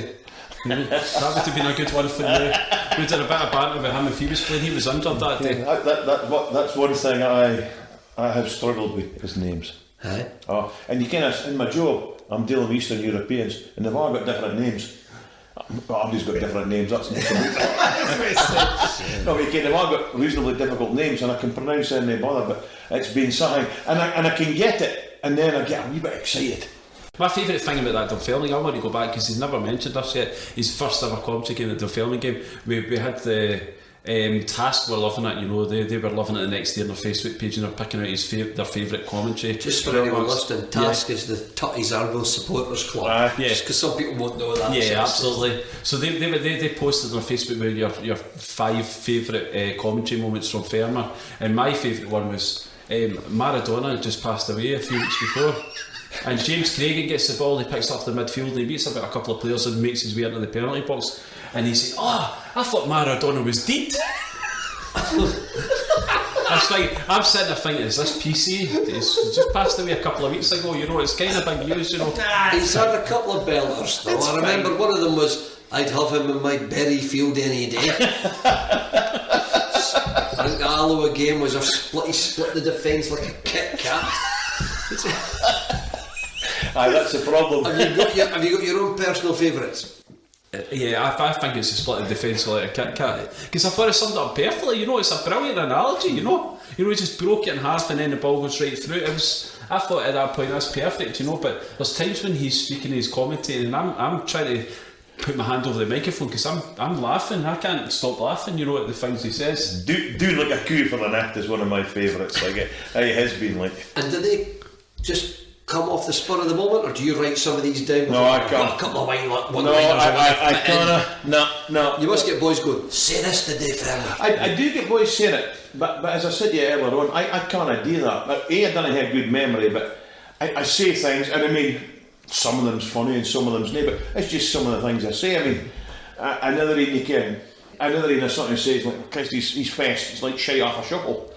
Speaker 4: would have been a good one for you. We did a bit of banter with him if he was playing. He was injured that day.
Speaker 3: That's one thing I have struggled with, is names. And you in my job, I'm dealing with Eastern Europeans, and they've all got different names. Andy's got different names, that's not no, but they've all got reasonably difficult names, and I can pronounce any bother, but it's been something, and I can get it, and then I get a wee bit excited.
Speaker 4: My favourite thing about that Dunfermline, I want to go back because he's never mentioned us yet. His first ever commentary game, the Dunfermline game, we had the Task were loving it, you know, they were loving it the next day on their Facebook page, and they're picking out their favourite commentary.
Speaker 2: Just for anyone listening, Task is the Tutties Arbroath Supporters Club. Just because some people won't know that.
Speaker 4: Yeah, absolutely. So they posted on Facebook with your 5 favourite commentary moments from Fermer, and my favourite one was Maradona just passed away a few weeks before. And James Cragen gets the ball, he picks up the midfield, and he beats about a couple of players and makes his way into the penalty box. And he said, I thought Maradona was dead. I'm sitting there thinking, is this PC? He's just passed away a couple of weeks ago, you know, it's kind of big news, you know.
Speaker 2: He's had a couple of belters though. I remember one of them was, I'd have him in my Berryfield any day. I think the Alloa game was he split the defence like a Kit Kat.
Speaker 3: Aye, that's the problem.
Speaker 2: Have you got your own personal favourites?
Speaker 4: Yeah, I think it's a split of defence like a Kit Kat, because I thought it summed it up perfectly. You know, it's a brilliant analogy. You know, he just broke it in half and then the ball goes right through. I thought at that point that's perfect. You know, but there's times when he's speaking, he's commentating, and I'm trying to put my hand over the microphone because I'm laughing. I can't stop laughing. You know, at the things he says.
Speaker 3: Do like a coup for the night is one of my favourites. Like it has been like.
Speaker 2: And do they just come off the spur of the moment, or do you write some of these down?
Speaker 3: No, I can't.
Speaker 2: A couple of wine.
Speaker 3: I can't. No.
Speaker 2: You must get boys going, say this today, Fermer.
Speaker 3: I do get boys saying it, but as I said to you earlier on, I can't do that. But I don't have good memory, but I say things, and I mean, some of them's funny and some of them's not, but it's just some of the things I say. I mean, another one you can, another one there's something says like, Christ, he's fast, it's like shite off a shuffle.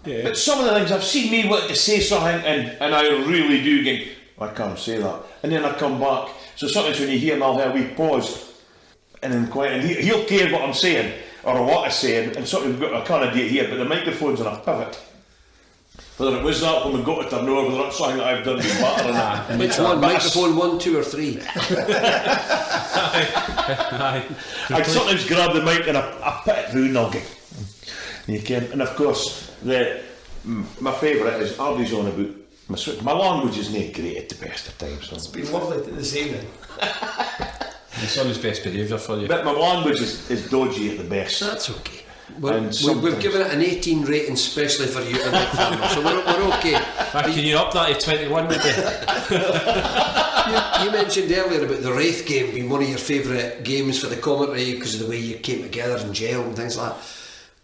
Speaker 3: Yeah. But some of the things I've seen me want to say something and I really do get, I can't say that, and then I come back. So sometimes when you hear me, I'll have a wee pause, and then quiet, and he'll care what I'm saying or what I'm saying, and something I can't do it here, but the microphone's on a pivot. Whether it was that when we got to turn over, whether that's something that I've done been better than that.
Speaker 2: Which one? Microphone 1, 2 or 3?
Speaker 3: I sometimes grab the mic and I put it through nugget. You can, and of course my favourite is Arby's on about my language is not great at the best of times. So.
Speaker 5: It's been lovely this evening.
Speaker 4: It's on his best behaviour for you.
Speaker 3: But my language is dodgy at the best.
Speaker 2: That's okay. We've given it an 18 rating, especially for you tonight, Fermer, so we're okay.
Speaker 4: Can you up that to 21 maybe?
Speaker 2: You mentioned earlier about the Wraith game being one of your favourite games for the commentary because of the way you came together and gel and things like that.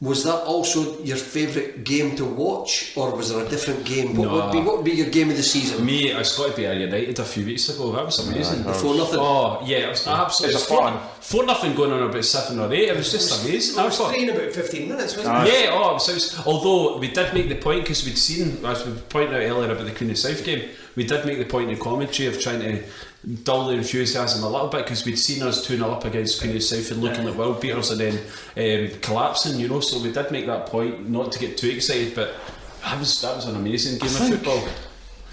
Speaker 2: Was that also your favourite game to watch, or was there a different game? What would be your game of the season?
Speaker 4: Me, it's got to be United a few weeks ago. That was amazing.
Speaker 2: 4-0.
Speaker 4: Oh yeah, it was absolutely.
Speaker 3: It's fun.
Speaker 4: 4-0 going on about 7 or 8. It was just amazing.
Speaker 5: I was playing about 15 minutes, wasn't it?
Speaker 4: Yeah. It was, although we did make the point, because we'd seen, as we pointed out earlier about the Queen of South game, we did make the point in the commentary of trying to dull the enthusiasm a little bit, because we'd seen us 2-0 up against Queen of South and looking like world beaters and then collapsing, you know. So we did make that point not to get too excited, but that was an amazing game of football.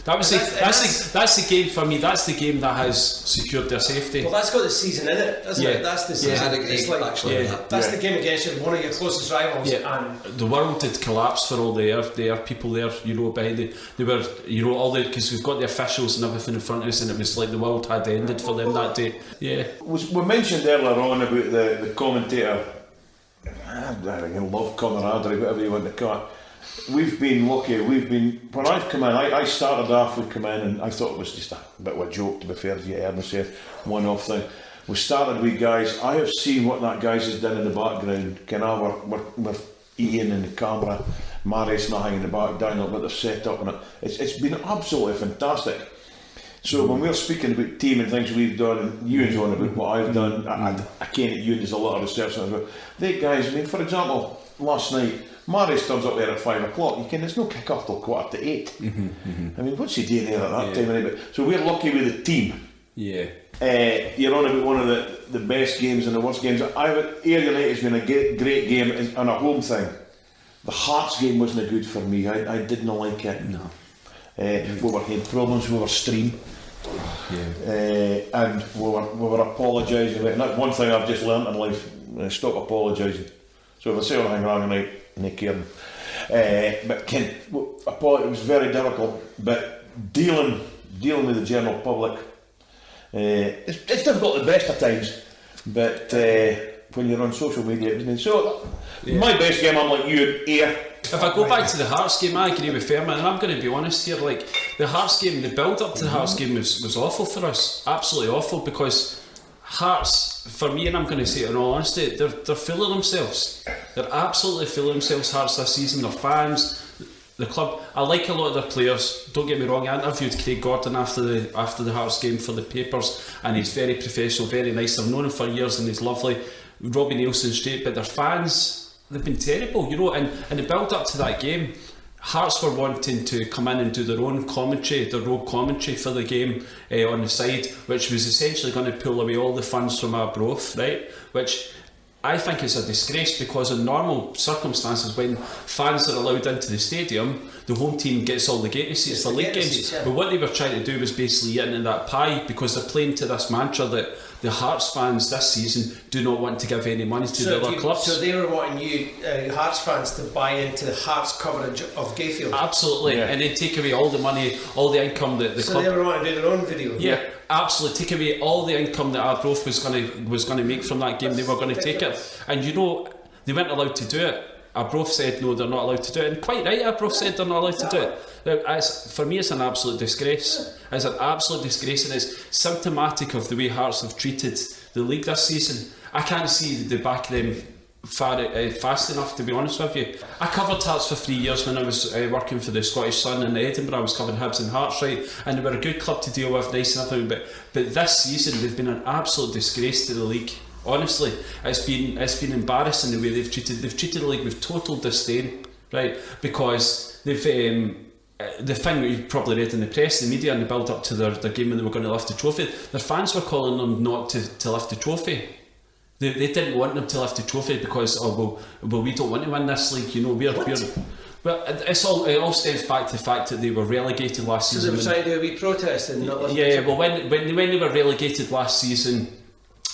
Speaker 4: That's the game for me. That's the game that has secured their safety.
Speaker 5: Well, that's got the season in it, doesn't it? That's the season. It's like, that's the game against one of your closest rivals.
Speaker 4: Yeah. And the world had collapsed for all the people there, you know, behind it. They were, you know, all the, because we've got the officials and everything in front of us, and it was like the world had ended for them that day. Yeah.
Speaker 3: We mentioned earlier on about the commentator. I love camaraderie, whatever you want to call it. We've been lucky. When I've come in, I started off with come in, and I thought it was just a bit of a joke, to be fair. You heard me say one-off thing. We started with guys. I have seen what that guys has done in the background. With Ian and the camera, Marius nothing in the back, Daniel, what they've set up, and it's been absolutely fantastic. So when we're speaking about team and things we've done, and Ewan's on about what I've done, I can't at Ewan, there's a lot of research on it as well. They guys, I mean, for example, last night, Marius turns up there at 5 o'clock. There's no kick off till 7:45. I mean, what's he doing there at that time? Anyway? So we're lucky with the team.
Speaker 4: Yeah.
Speaker 3: You're on about one of the best games and the worst games. Ayr United has been a great game and a home thing. The Hearts game wasn't good for me. I did not like it.
Speaker 4: No.
Speaker 3: We were having problems with our stream. Yeah. And we were apologising. And that's one thing I've just learnt in life. Stop apologising. So if I say anything wrong, I make care. But it was very difficult. But dealing with the general public, it's difficult at the best of times. But when you're on social media. Isn't it? So my best game, I'm like you, here.
Speaker 4: If I go back to the Hearts game, I agree with Fermer, and I'm going to be honest here, like, the Hearts game, the build-up to the Hearts game was awful for us, absolutely awful, because Hearts, for me, and I'm going to say it in all honesty, they're full of themselves. They're absolutely full of themselves, Hearts, this season. Their fans, the club. I like a lot of their players, don't get me wrong. I interviewed Craig Gordon after the Hearts game for the papers, and he's very professional, very nice. I've known him for years and he's lovely. Robbie Nielsen's great, but their fans, they've been terrible, you know. And the build up to that game, Hearts were wanting to come in and do their own commentary, their rogue commentary for the game on the side, which was essentially going to pull away all the funds from Arbroath, right? Which I think is a disgrace, because in normal circumstances, when fans are allowed into the stadium, the home team gets all the gate seats for league games. But what they were trying to do was basically eat into that pie, because they're playing to this mantra that the Hearts fans this season do not want to give any money to the other clubs.
Speaker 5: So they were wanting you, Hearts fans, to buy into the Hearts coverage of Gayfield.
Speaker 4: Absolutely, and then take away all the money, all the income that the club.
Speaker 5: So they were wanting to do their own video.
Speaker 4: Yeah, absolutely. Take away all the income that Arbroath was going to make from that game. They were going to take it, and you know they weren't allowed to do it. Arbroath said no, they're not allowed to do it, and quite right. Arbroath said they're not allowed to do it. For me, it's an absolute disgrace. It's an absolute disgrace, and it's symptomatic of the way Hearts have treated the league this season. I can't see the back of them fast enough, to be honest with you. I covered Hearts for 3 years when I was working for the Scottish Sun in Edinburgh. I was covering Hibs and Hearts, right, and they were a good club to deal with, nice and everything. But this season they've been an absolute disgrace to the league. Honestly, it's been embarrassing the way they've treated the league with total disdain, right? Because they've the thing that you've probably read in the press, the media, and the build up to their game when they were going to lift the trophy, their fans were calling them not to lift the trophy. They didn't want them to lift the trophy because well we don't want to win this league, you know. We're well, it all stems back to the fact that they were relegated last season.
Speaker 5: So they were trying to do a wee protest and not lift the
Speaker 4: trophy. Well, when they were relegated last season,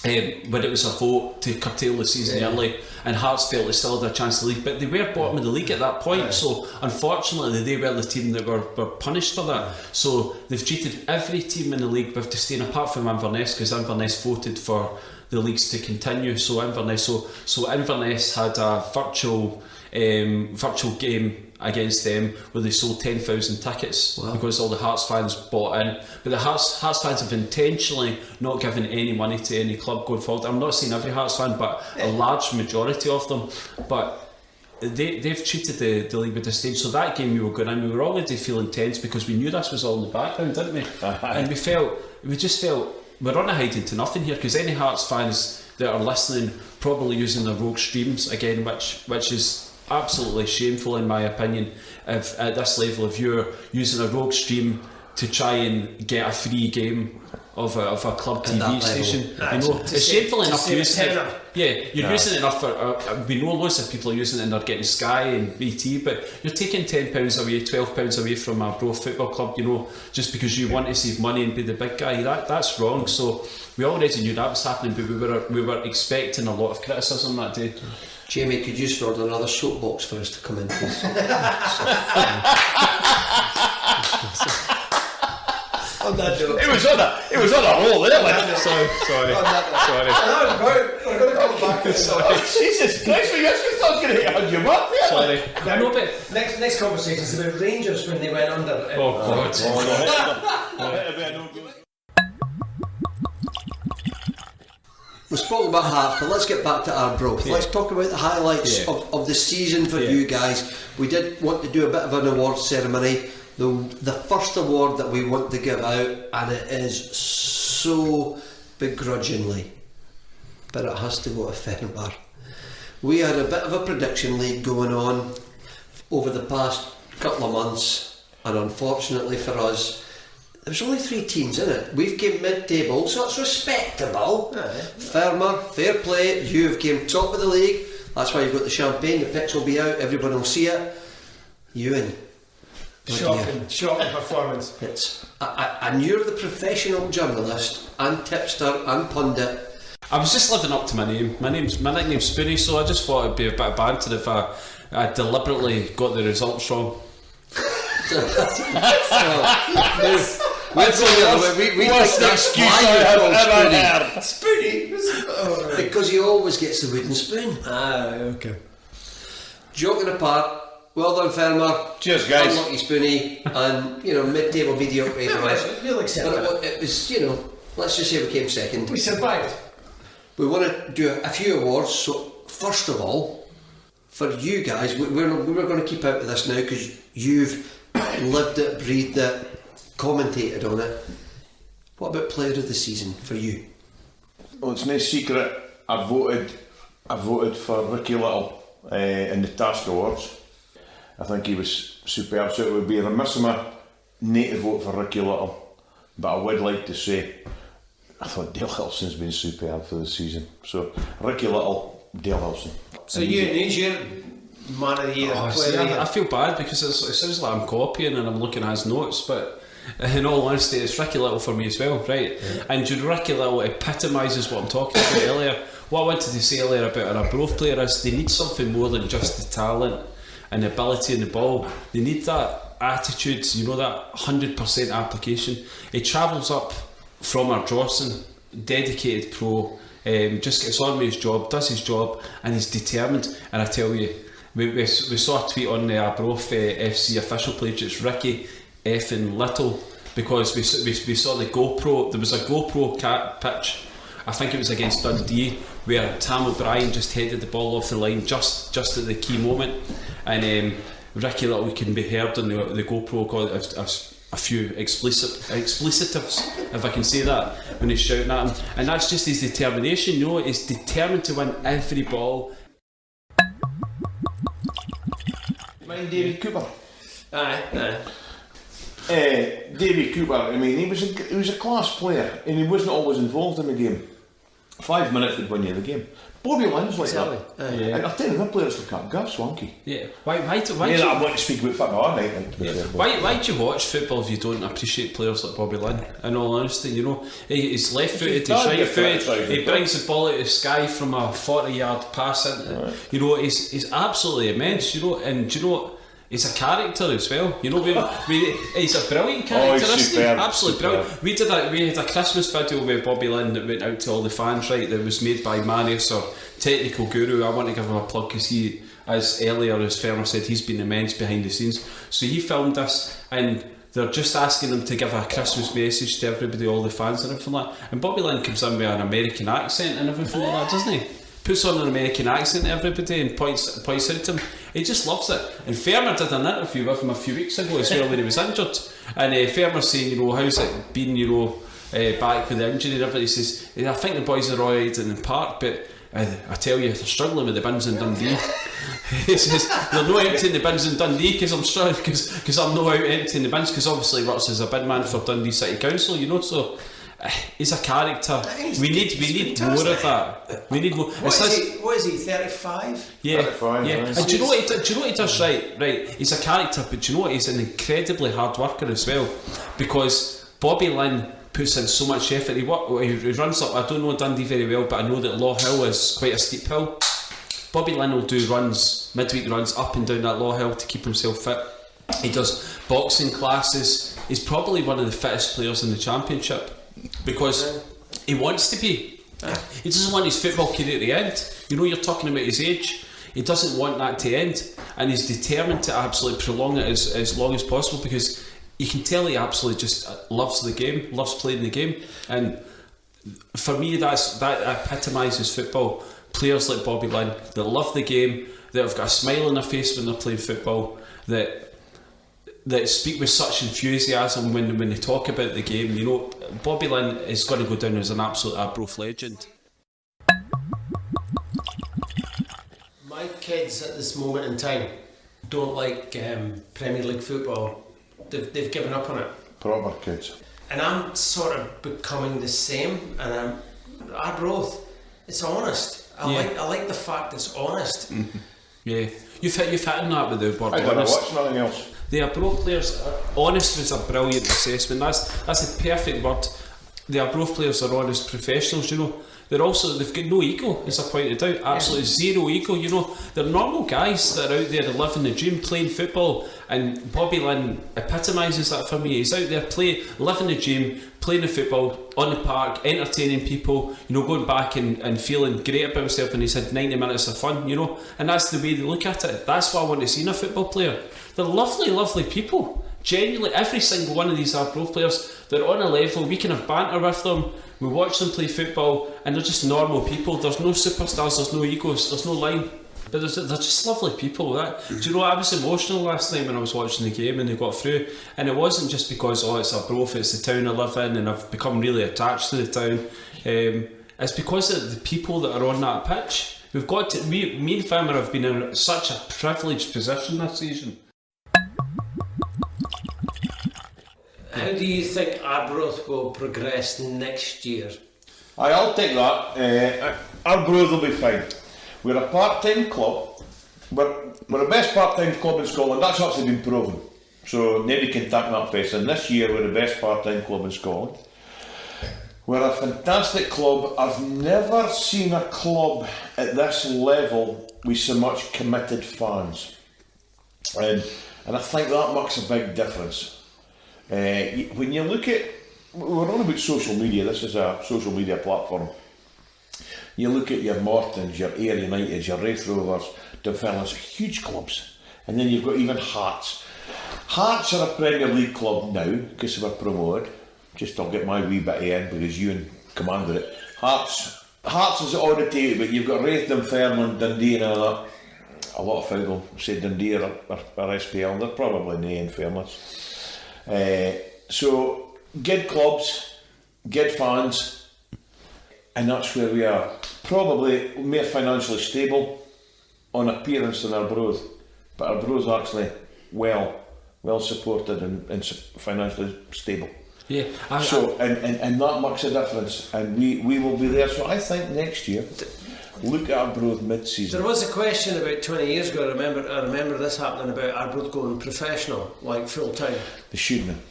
Speaker 4: when it was a vote to curtail the season early, and Hearts felt they still had a chance to league, but they were bottom of the league at that point, so unfortunately they were the team that were punished for that. So they've treated every team in the league with disdain, apart from Inverness, because Inverness voted for the leagues to continue. So Inverness had a virtual game against them where they sold 10,000 tickets because all the Hearts fans bought in. But the Hearts fans have intentionally not given any money to any club going forward. I'm not saying every Hearts fan, but a large majority of them. But they've treated the league with disdain. So that game we were going in, we were already feeling tense because we knew this was all in the background, didn't we? And we just felt we're on a hiding to nothing here, because any Hearts fans that are listening probably using their rogue streams again, which is absolutely shameful in my opinion. If at this level, if you're using a rogue stream to try and get a free game of a club TV station, you know, it's shameful enough to use it. Yeah, you're using it enough for. We know loads of people are using it and they're getting Sky and BT, but you're taking £10 away, £12 away from a Arbroath Football Club, you know, just because you want to save money and be the big guy. That's wrong. So we already knew that was happening, but we were expecting a lot of criticism that day.
Speaker 2: Jamie, could you sort another soapbox for us to come in, please? On that note.
Speaker 3: It was on a roll there, like.
Speaker 4: Sorry.
Speaker 5: We're going to come back to this.
Speaker 3: Jesus Christ, we actually thought going to hit on your mark there.
Speaker 4: Sorry.
Speaker 5: No, but next conversation is about Rangers when they went under.
Speaker 4: Oh God.
Speaker 2: We've spoken about Hearts, but let's get back to Arbroath. Let's talk about the highlights of the season for you guys. We did want to do a bit of an awards ceremony. The first award that we want to give out, and it is so begrudgingly, but it has to go to Fermer. We had a bit of a prediction league going on over the past couple of months, and unfortunately for us, there's only 3 teams in it. We've came mid-table, so it's respectable. Fermer, fair play. You've came top of the league. That's why you've got the champagne. The pitch will be out. Everyone will see it. Ewan.
Speaker 5: Shocking performance.
Speaker 2: And you're the professional journalist and tipster and pundit.
Speaker 4: I was just living up to my name. My nickname's Spoony, so I just thought it'd be a bit of banter if I deliberately got the results wrong.
Speaker 3: What's the excuse I have ever heard?
Speaker 5: Spoony?
Speaker 2: Because he always gets the wooden spoon.
Speaker 5: Okay.
Speaker 2: Joking apart, well done, Fermer.
Speaker 3: Cheers, guys.
Speaker 2: Unlucky Spoony, and mid-table mediocrity.
Speaker 5: We'll accept
Speaker 2: But it was, let's just say we came second.
Speaker 5: We survived.
Speaker 2: We want to do a few awards. So first of all, for you guys, we're going to keep out of this now because you've lived it, breathed it, commentated on it. What about Player of the Season for you?
Speaker 3: Well, it's no secret. I voted for Ricky Little in the Task Awards. I think he was superb. So it would be remiss of me not to vote for Ricky Little. But I would like to say, I thought Dale Hilson's been superb for the season. So Ricky Little, Dale Hilson.
Speaker 5: So he's your man of the year. Player of the year.
Speaker 4: I feel bad because it sounds like I'm copying and I'm looking at his notes, but in all honesty, it's Ricky Little for me as well, right? Yeah. And Ricky Little epitomises what I'm talking about earlier. What I wanted to say earlier about an Arbroath player is they need something more than just the talent and the ability in the ball. They need that attitude, that 100% application. He travels up from Arbroath, dedicated pro, just gets on with his job, does his job, and he's determined. And I tell you, we saw a tweet on the Arbroath FC official page. It's Ricky effing Little, because we saw the GoPro. There was a GoPro pitch. I think it was against Dundee, where Tam O'Brien just headed the ball off the line just at the key moment, and Ricky Little can be heard on the GoPro called a few explicitives, if I can say that, when he's shouting at him, and that's just his determination. He's determined to win every ball.
Speaker 3: Mind Davy Cooper.
Speaker 5: Aye.
Speaker 3: Davy Cooper, I mean, he was a class player, and he wasn't always involved in the game. 5 minutes would win you the game. Bobby Lynn's like that. And I'll tell you, my players look at Gav Swanky.
Speaker 4: Yeah. Why
Speaker 3: I want to speak about football, I might.
Speaker 4: Why do you watch football if you don't appreciate players like Bobby Lynn? In all honesty, he's left-footed, he's right-footed, he brings the ball out of the sky from a 40-yard pass into it. He's absolutely immense, and do you know what? He's a character as well, he's a brilliant character, absolutely brilliant. We had a Christmas video with Bobby Lynn that went out to all the fans, right, that was made by Manius, or Technical Guru. I want to give him a plug because he, as earlier as Fermer said, he's been immense behind the scenes. So he filmed this, and they're just asking him to give a Christmas message to everybody, all the fans and everything like that. And Bobby Lynn comes in with an American accent and everything like that, doesn't he? Puts on an American accent to everybody and points out to him. He just loves it. And Fermer did an interview with him a few weeks ago as well when he was injured. And Fermer's saying, how's it been, back with the injury and everything. He says, I think the boys are alright in the park, but I tell you, they're struggling with the bins in Dundee. He says, they're not emptying the bins in Dundee because I'm struggling, because I'm not out emptying the bins, because obviously Ruts is a bin man for Dundee City Council, so he's a character. We need more of that. We need more.
Speaker 5: What is he? 35?
Speaker 4: Yeah.
Speaker 3: 35,
Speaker 4: yeah.
Speaker 3: Nice.
Speaker 4: And do you know what he does right? Right. He's a character, but do you know what? He's an incredibly hard worker as well, because Bobby Lynn puts in so much effort. He runs up. I don't know Dundee very well, but I know that Law Hill is quite a steep hill. Bobby Lynn will do midweek runs up and down that Law Hill to keep himself fit. He does boxing classes. He's probably one of the fittest players in the Championship, because he wants to be. He doesn't want his football career to end. You're talking about his age. He doesn't want that to end, and he's determined to absolutely prolong it as long as possible, because you can tell he absolutely just loves the game, loves playing the game. And for me, that epitomises football. Players like Bobby Lynn that love the game, that have got a smile on their face when they're playing football, that speak with such enthusiasm when they talk about the game. Bobby Lynn is going to go down as an absolute Arbroath legend.
Speaker 5: My kids at this moment in time don't like Premier League football. They've given up on it.
Speaker 3: Proper kids.
Speaker 5: And I'm sort of becoming the same. And Arbroath, it's honest. I like the fact it's honest.
Speaker 4: Mm-hmm. Yeah, you've hit on that with the word
Speaker 3: I don't
Speaker 4: honest.
Speaker 3: watch nothing else.
Speaker 4: The Arbroath players, honest was a brilliant assessment. That's the perfect word. The Arbroath players are honest professionals. They've got no ego, as I pointed out. Absolutely zero ego. They're normal guys that are out there living the dream, playing football. And Bobby Lynn epitomises that for me. He's out there living the dream, playing the football on the park, entertaining people, you know, going back and feeling great about himself, and he's had 90 minutes of fun, you know, and that's the way they look at it. That's what I want to see in a football player. They're lovely, lovely people. Genuinely, every single one of these Arbroath players, they're on a level, we can have banter with them, we watch them play football, and they're just normal people. There's no superstars, there's no egos, there's no line. But they're just lovely people. Do you know what? I was emotional last night when I was watching the game and they got through, and it wasn't just because it's Arbroath, it's the town I live in and I've become really attached to the town. It's because of the people that are on that pitch. We've got to, me and Fermer have been in such a privileged position this season.
Speaker 5: How do you think Arbroath will progress next year?
Speaker 3: I'll take that. Arbroath will be fine. We're a part-time club. We're the best part-time club in Scotland. That's actually been proven. So nobody can take that face. And this year we're the best part-time club in Scotland. We're a fantastic club. I've never seen a club at this level with so much committed fans. And I think that makes a big difference. When you look at, we're on about social media, this is a social media platform. You look at your Mortons, your Ayr Uniteds, your Wraith Rovers, Dunfermline's, huge clubs. And then you've got even Hearts. Hearts are a Premier League club now, because they were promoted. Just I'll get my wee bit in, because you commanded it. Hearts is oddity, but you've got Wraith, Dunfermline, Dundee and all that. A lot of folk will say Dundee are SPL, they're probably nae in fairness. So, good clubs, good fans, and that's where we are. Probably more financially stable on appearance than Arbroath, but Arbroath's actually well supported and financially stable.
Speaker 4: Yeah,
Speaker 5: and
Speaker 3: that makes a difference, and we will be there. So I think next year, look at Arbroath mid-season.
Speaker 5: There was a question about 20 years ago, I remember this happening, about Arbroath going professional, like full-time.
Speaker 3: They shouldn't.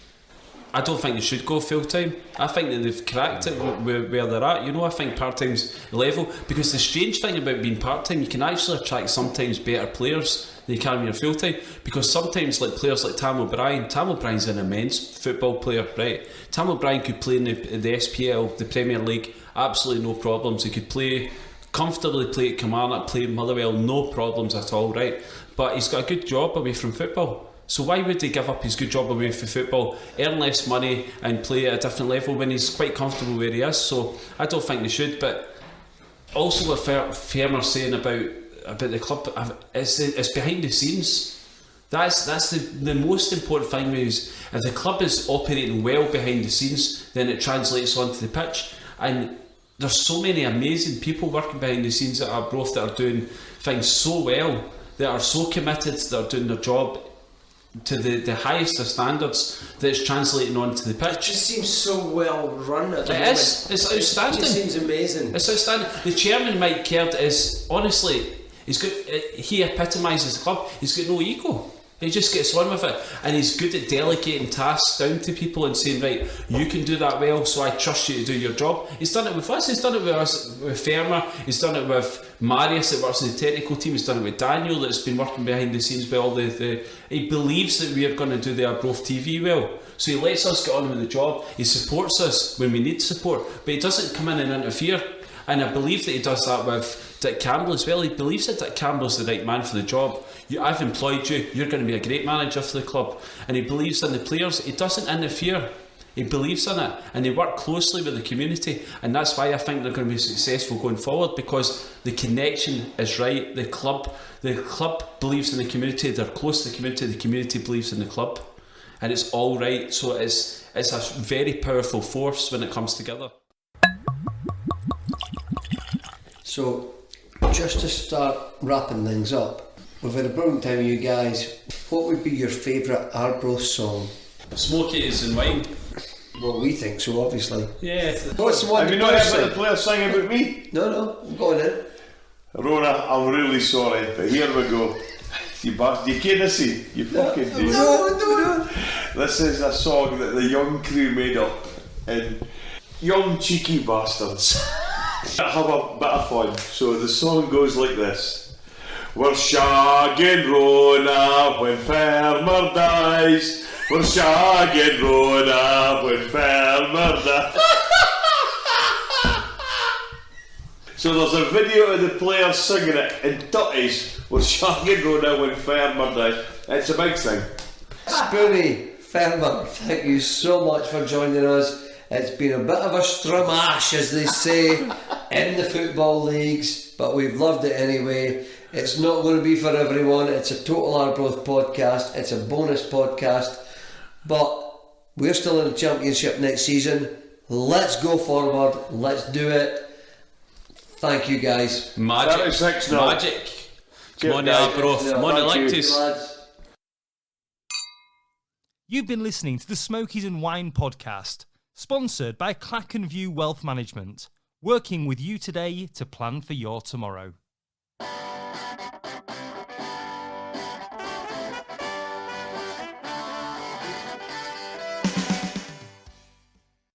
Speaker 4: I don't think they should go full-time. I think that they've cracked it where they're at. You know, I think part-time's level, because the strange thing about being part-time, you can actually attract sometimes better players than you can when you're full-time, because sometimes like players like Tam O'Brien's an immense football player, right? Tam O'Brien could play in the SPL, the Premier League, absolutely no problems. He could comfortably play at Kilmarnock, play at Motherwell, no problems at all, right? But he's got a good job away from football. So why would he give up his good job away from football, earn less money and play at a different level when he's quite comfortable where he is? So I don't think they should. But also what Fermer's saying about the club, it's behind the scenes. That's the most important thing is, if the club is operating well behind the scenes, then it translates onto the pitch. And there's so many amazing people working behind the scenes at Arbroath that are doing things so well, that are so committed, that are doing their job to the highest of standards, that it's translating onto the pitch.
Speaker 5: It just seems so well run at the
Speaker 4: moment. It's outstanding.
Speaker 5: It just seems amazing.
Speaker 4: It's outstanding. The chairman, Mike Caird, is honestly, he epitomises the club. He's got no ego. He just gets on with it, and he's good at delegating tasks down to people and saying, right, you can do that well, so I trust you to do your job. He's done it with us, he's done it with us, with Fermer, he's done it with Marius that works in the technical team, he's done it with Daniel that's been working behind the scenes with all he believes that we are going to do the Arbroath TV well. So he lets us get on with the job, he supports us when we need support, but he doesn't come in and interfere. And I believe that he does that with Dick Campbell as well. He believes that Dick Campbell's the right man for the job. I've employed you, you're going to be a great manager for the club. And he believes in the players, he doesn't interfere. He believes in it, and they work closely with the community, and that's why I think they're going to be successful going forward, because the connection is right. The club believes in the community, they're close to the community believes in the club, and it's all right. So it's a very powerful force when it comes together.
Speaker 2: So, just to start wrapping things up, we've had a brilliant time with you guys. What would be your favourite Arbroath song?
Speaker 4: Smokies and wine.
Speaker 2: Well, we think so, obviously.
Speaker 4: Yeah.
Speaker 2: What's the one?
Speaker 3: Have you not heard the player sing about me?
Speaker 2: No, go on in.
Speaker 3: Rona, I'm really sorry, but here we go. You bastard, you can't see. You fucking do.
Speaker 2: No.
Speaker 3: This is a song that the young crew made up, and young cheeky bastards have a bit of fun. So the song goes like this: we're shagging Rona when Fermer dies. we're shagging Rhoda with Fermer. So there's a video of the players singing it in tutties. We're shagging Rhoda with Fermer. It's a big thing.
Speaker 2: Spoony, Fermer, thank you so much for joining us. It's been a bit of a stramash, as they say, in the football leagues, but we've loved it anyway. It's not going to be for everyone. It's a total Arbroath podcast. It's a bonus podcast, but we're still in the championship next season. Let's go forward. Let's do it. Thank you, guys.
Speaker 4: Magic.
Speaker 3: 36 now.
Speaker 4: Magic. Come on, Arbroath. Come on, Electus.
Speaker 2: Lads.
Speaker 1: You've been listening to the Smokies and Wine podcast, sponsored by Clackenview Wealth Management, working with you today to plan for your tomorrow.